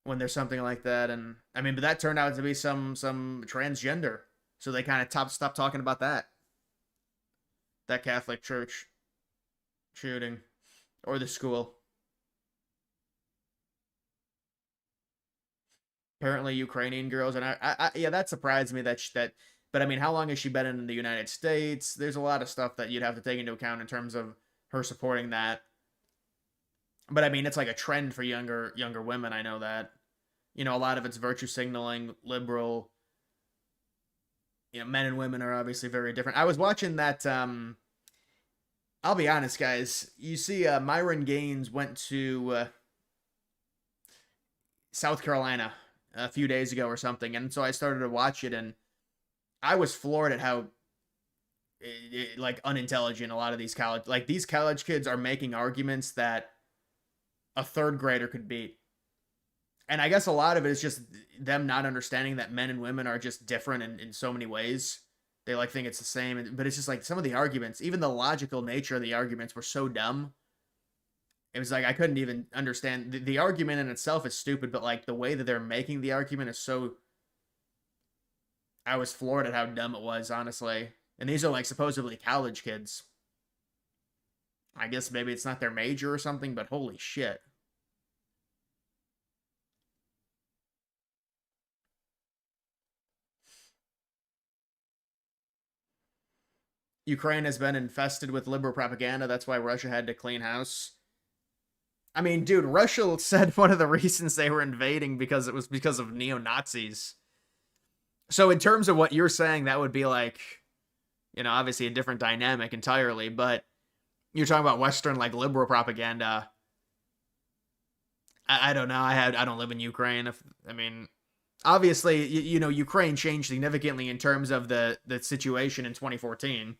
when there's something like that. And I mean, but that turned out to be some transgender, so they kind of stopped talking about that Catholic church shooting or the school. Apparently Ukrainian girls, and I yeah, that surprised me that but I mean, how long has she been in the United States? There's a lot of stuff that you'd have to take into account in terms of her supporting that. But I mean, it's like a trend for younger women. I know that. A lot of it's virtue signaling, liberal. Men and women are obviously very different. I was watching that. I'll be honest, guys. You see, Myron Gaines went to South Carolina a few days ago or something, and so I started to watch it, and I was floored at how like unintelligent a lot of these college kids are making arguments that a third grader could beat. And I guess a lot of it is just them not understanding that men and women are just different in so many ways. They like think it's the same, but it's just like some of the arguments, even the logical nature of the arguments were so dumb. It was like I couldn't even understand. The argument in itself is stupid, but like the way that they're making the argument is so. I was floored at how dumb it was, honestly. And these are like supposedly college kids. I guess maybe it's not their major or something, but holy shit. Ukraine has been infested with liberal propaganda. That's why Russia had to clean house. I mean, dude, Russia said one of the reasons they were invading because it was because of neo-Nazis. So in terms of what you're saying, that would be like, you know, obviously a different dynamic entirely, but you're talking about Western, like, liberal propaganda. I don't know. I don't live in Ukraine. I mean, obviously, you know, Ukraine changed significantly in terms of the situation in 2014.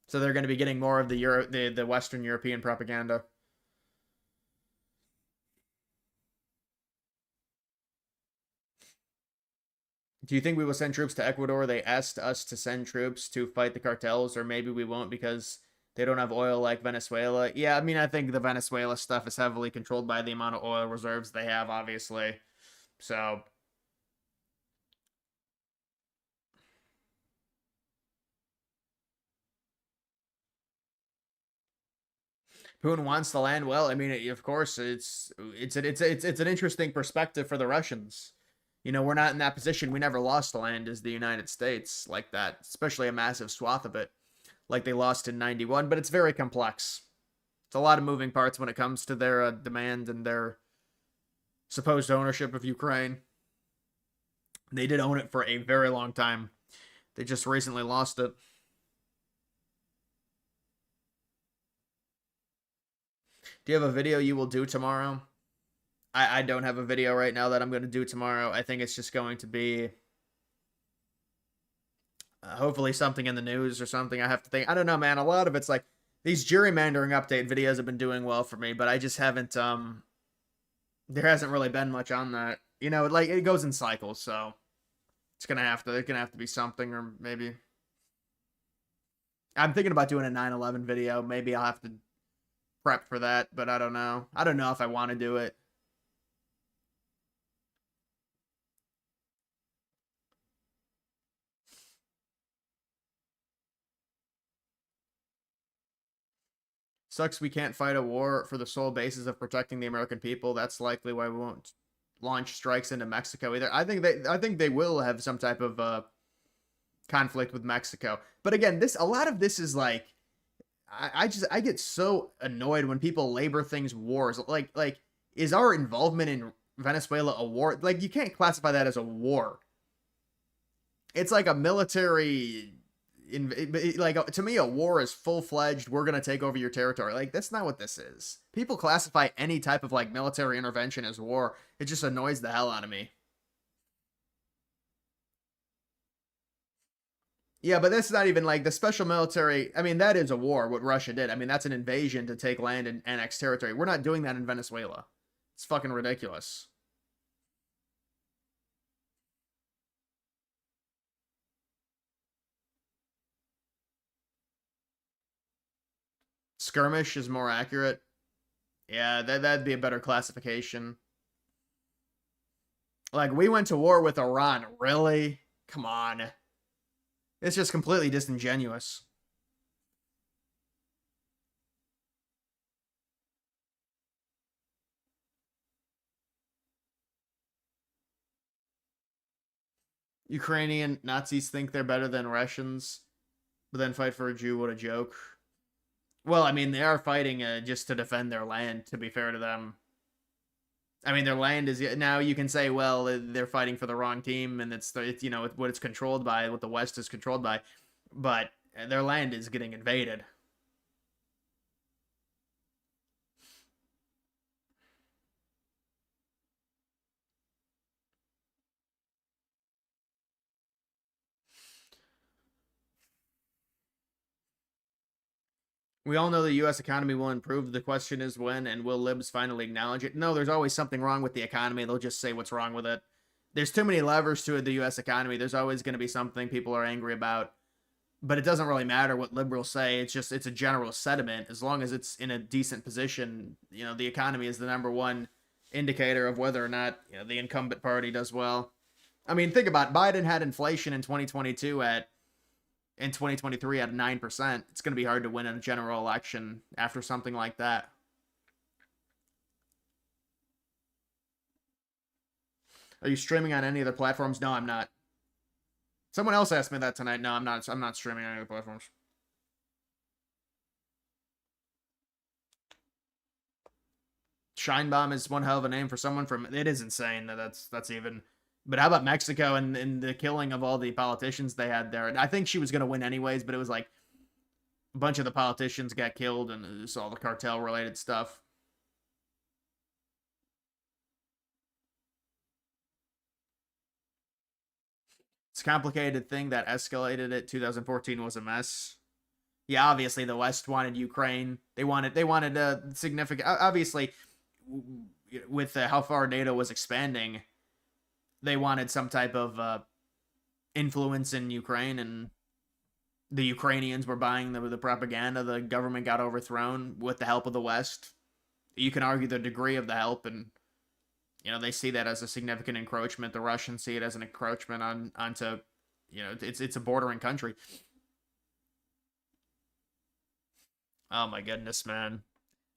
So they're going to be getting more of the Western European propaganda. Do you think we will send troops to Ecuador? They asked us to send troops to fight the cartels, or maybe we won't because they don't have oil like Venezuela. Yeah, I mean, I think the Venezuela stuff is heavily controlled by the amount of oil reserves they have, obviously. So Putin wants the land. Well, I mean, of course, it's an interesting perspective for the Russians. You know, we're not in that position. We never lost the land as the United States like that, especially a massive swath of it, like they lost in '91. But it's very complex. It's a lot of moving parts when it comes to their demand and their supposed ownership of Ukraine. They did own it for a very long time. They just recently lost it. Do you have a video you will do tomorrow? I don't have a video right now that I'm going to do tomorrow. I think it's just going to be hopefully something in the news or something. I have to think. I don't know, man. A lot of it's like these gerrymandering update videos have been doing well for me, but I just haven't, there hasn't really been much on that. You know, like it goes in cycles, so it's going to have to be something, or maybe I'm thinking about doing a 9/11 video. Maybe I'll have to prep for that, but I don't know. I don't know if I want to do it. Sucks we can't fight a war for the sole basis of protecting the American people. That's likely why we won't launch strikes into Mexico either. I think they will have some type of conflict with Mexico. But again, a lot of this is like I get so annoyed when people labor things wars. Like is our involvement in Venezuela a war? Like you can't classify that as a war. It's like a military like to me a war is full-fledged, we're gonna take over your territory. Like that's not what this is. People classify any type of like military intervention as war. It just annoys the hell out of me. Yeah, but that's not even like the special military. I mean, that is a war, what Russia did. I mean, that's an invasion to take land and annex territory. We're not doing that in Venezuela. It's fucking ridiculous. Skirmish is more accurate. Yeah, that'd be a better classification. Like, we went to war with Iran. Really? Come on. It's just completely disingenuous. Ukrainian Nazis think they're better than Russians, but then fight for a Jew. What a joke. Well, I mean, they are fighting just to defend their land, to be fair to them. I mean, their land is... Now, you can say, well, they're fighting for the wrong team, and it's you know, what it's controlled by, what the West is controlled by. But their land is getting invaded. We all know the U.S. economy will improve. The question is when, and will libs finally acknowledge it? No, there's always something wrong with the economy. They'll just say what's wrong with it. There's too many levers to the U.S. economy. There's always going to be something people are angry about. But it doesn't really matter what liberals say. It's a general sentiment. As long as it's in a decent position, the economy is the number one indicator of whether or not the incumbent party does well. I mean, think about it. Biden had inflation in 2022 in 2023 at 9%. It's going to be hard to win a general election after something like that. Are you streaming on any other platforms? No, I'm not. Someone else asked me that tonight. No, I'm not. I'm not streaming on any other platforms. Scheinbaum is one hell of a name for someone from. It is insane that's even. But how about Mexico and the killing of all the politicians they had there? And I think she was going to win anyways, but it was like a bunch of the politicians got killed and it's all the cartel related stuff. It's a complicated thing that escalated it. 2014 was a mess. Yeah, obviously the West wanted Ukraine. They wanted a significant. Obviously, with how far NATO was expanding, they wanted some type of influence in Ukraine, and the Ukrainians were buying the propaganda. The government got overthrown with the help of the West. You can argue the degree of the help, and they see that as a significant encroachment. The Russians see it as an encroachment onto, it's a bordering country. Oh my goodness, man.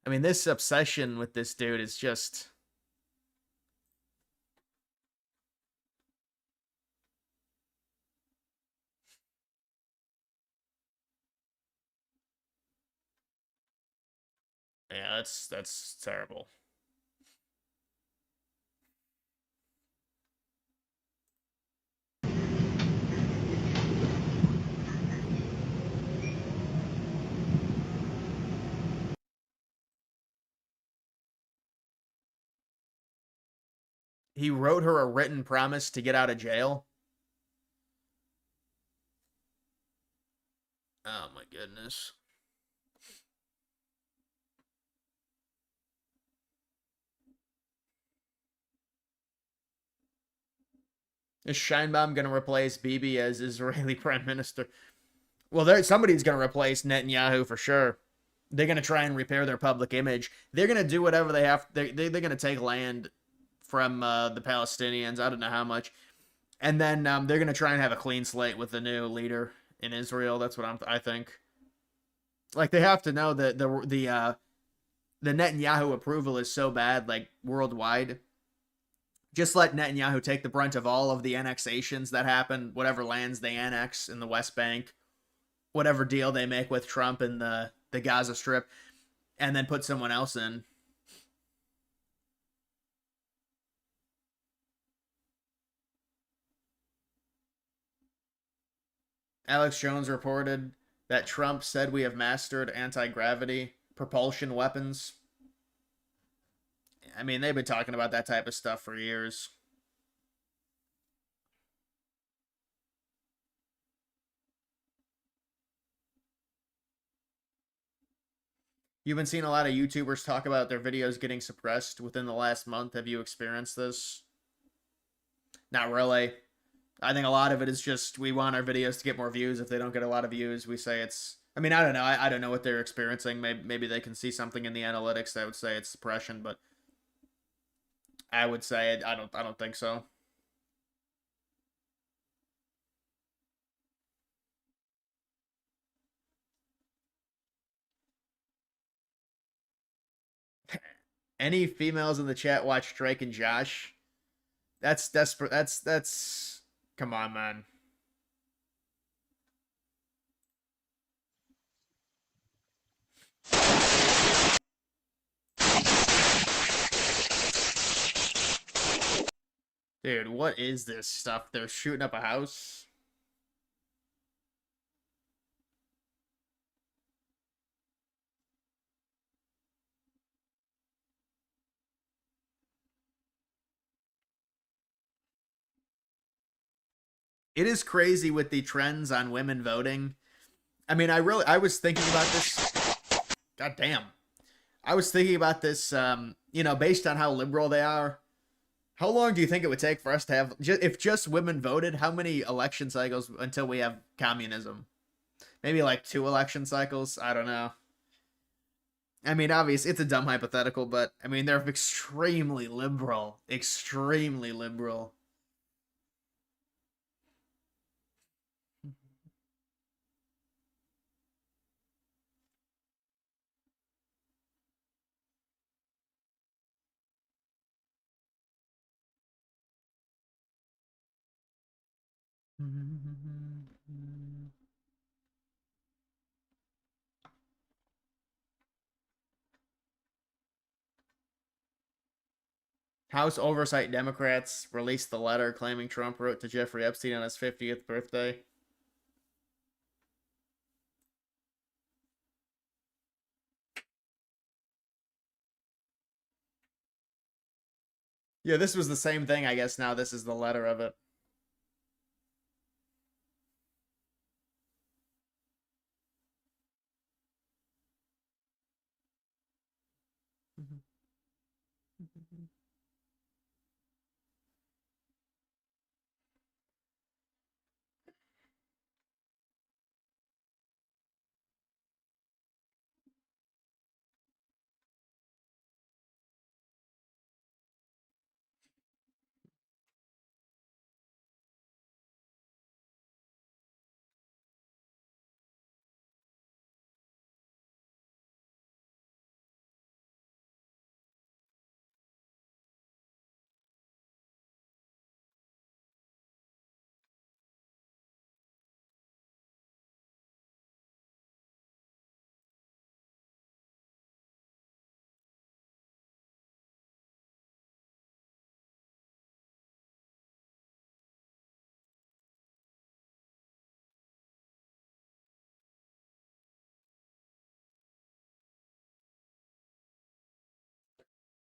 I mean, this obsession with this dude is just... Yeah, that's terrible. He wrote her a written promise to get out of jail. Oh my goodness. Is Scheinbaum going to replace Bibi as Israeli prime minister? Well, somebody's going to replace Netanyahu for sure. They're going to try and repair their public image. They're going to do whatever they have. They're going to take land from the Palestinians. I don't know how much. And then they're going to try and have a clean slate with the new leader in Israel. That's what I think. Like, they have to know that the Netanyahu approval is so bad, like, worldwide. Just let Netanyahu take the brunt of all of the annexations that happen, whatever lands they annex in the West Bank, whatever deal they make with Trump in the Gaza Strip, and then put someone else in. Alex Jones reported that Trump said we have mastered anti-gravity propulsion weapons. I mean, they've been talking about that type of stuff for years. You've been seeing a lot of YouTubers talk about their videos getting suppressed within the last month. Have you experienced this? Not really. I think a lot of it is just we want our videos to get more views. If they don't get a lot of views, we say it's... I mean, I don't know. I don't know what they're experiencing. Maybe they can see something in the analytics that would say it's suppression, but I would say I don't think so. Any females in the chat watch Drake and Josh? That's desperate. That's come on, man. Dude, what is this stuff? They're shooting up a house? It is crazy with the trends on women voting. I mean, I was thinking about this. God damn. I was thinking about this, you know, based on how liberal they are. How long do you think it would take for us to have, if just women voted, how many election cycles until we have communism? Maybe like 2 election cycles? I don't know. I mean, obviously, it's a dumb hypothetical, but, I mean, they're extremely liberal. Extremely liberal. House Oversight Democrats released the letter claiming Trump wrote to Jeffrey Epstein on his 50th birthday. Yeah, this was the same thing, I guess. Now this is the letter of it.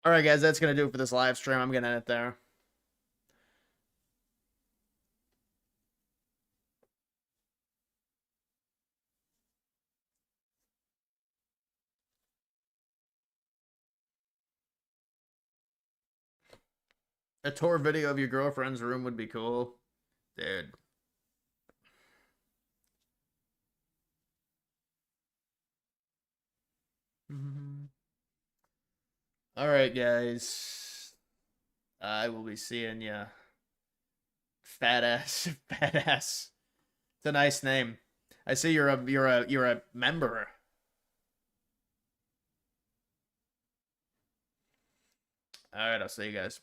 All right, guys, that's going to do it for this live stream. I'm going to end it there. A tour video of your girlfriend's room would be cool. Dude. All right, guys. I will be seeing ya. Fat ass. Fat ass. It's a nice name. I see you're a member. All right, I'll see you guys.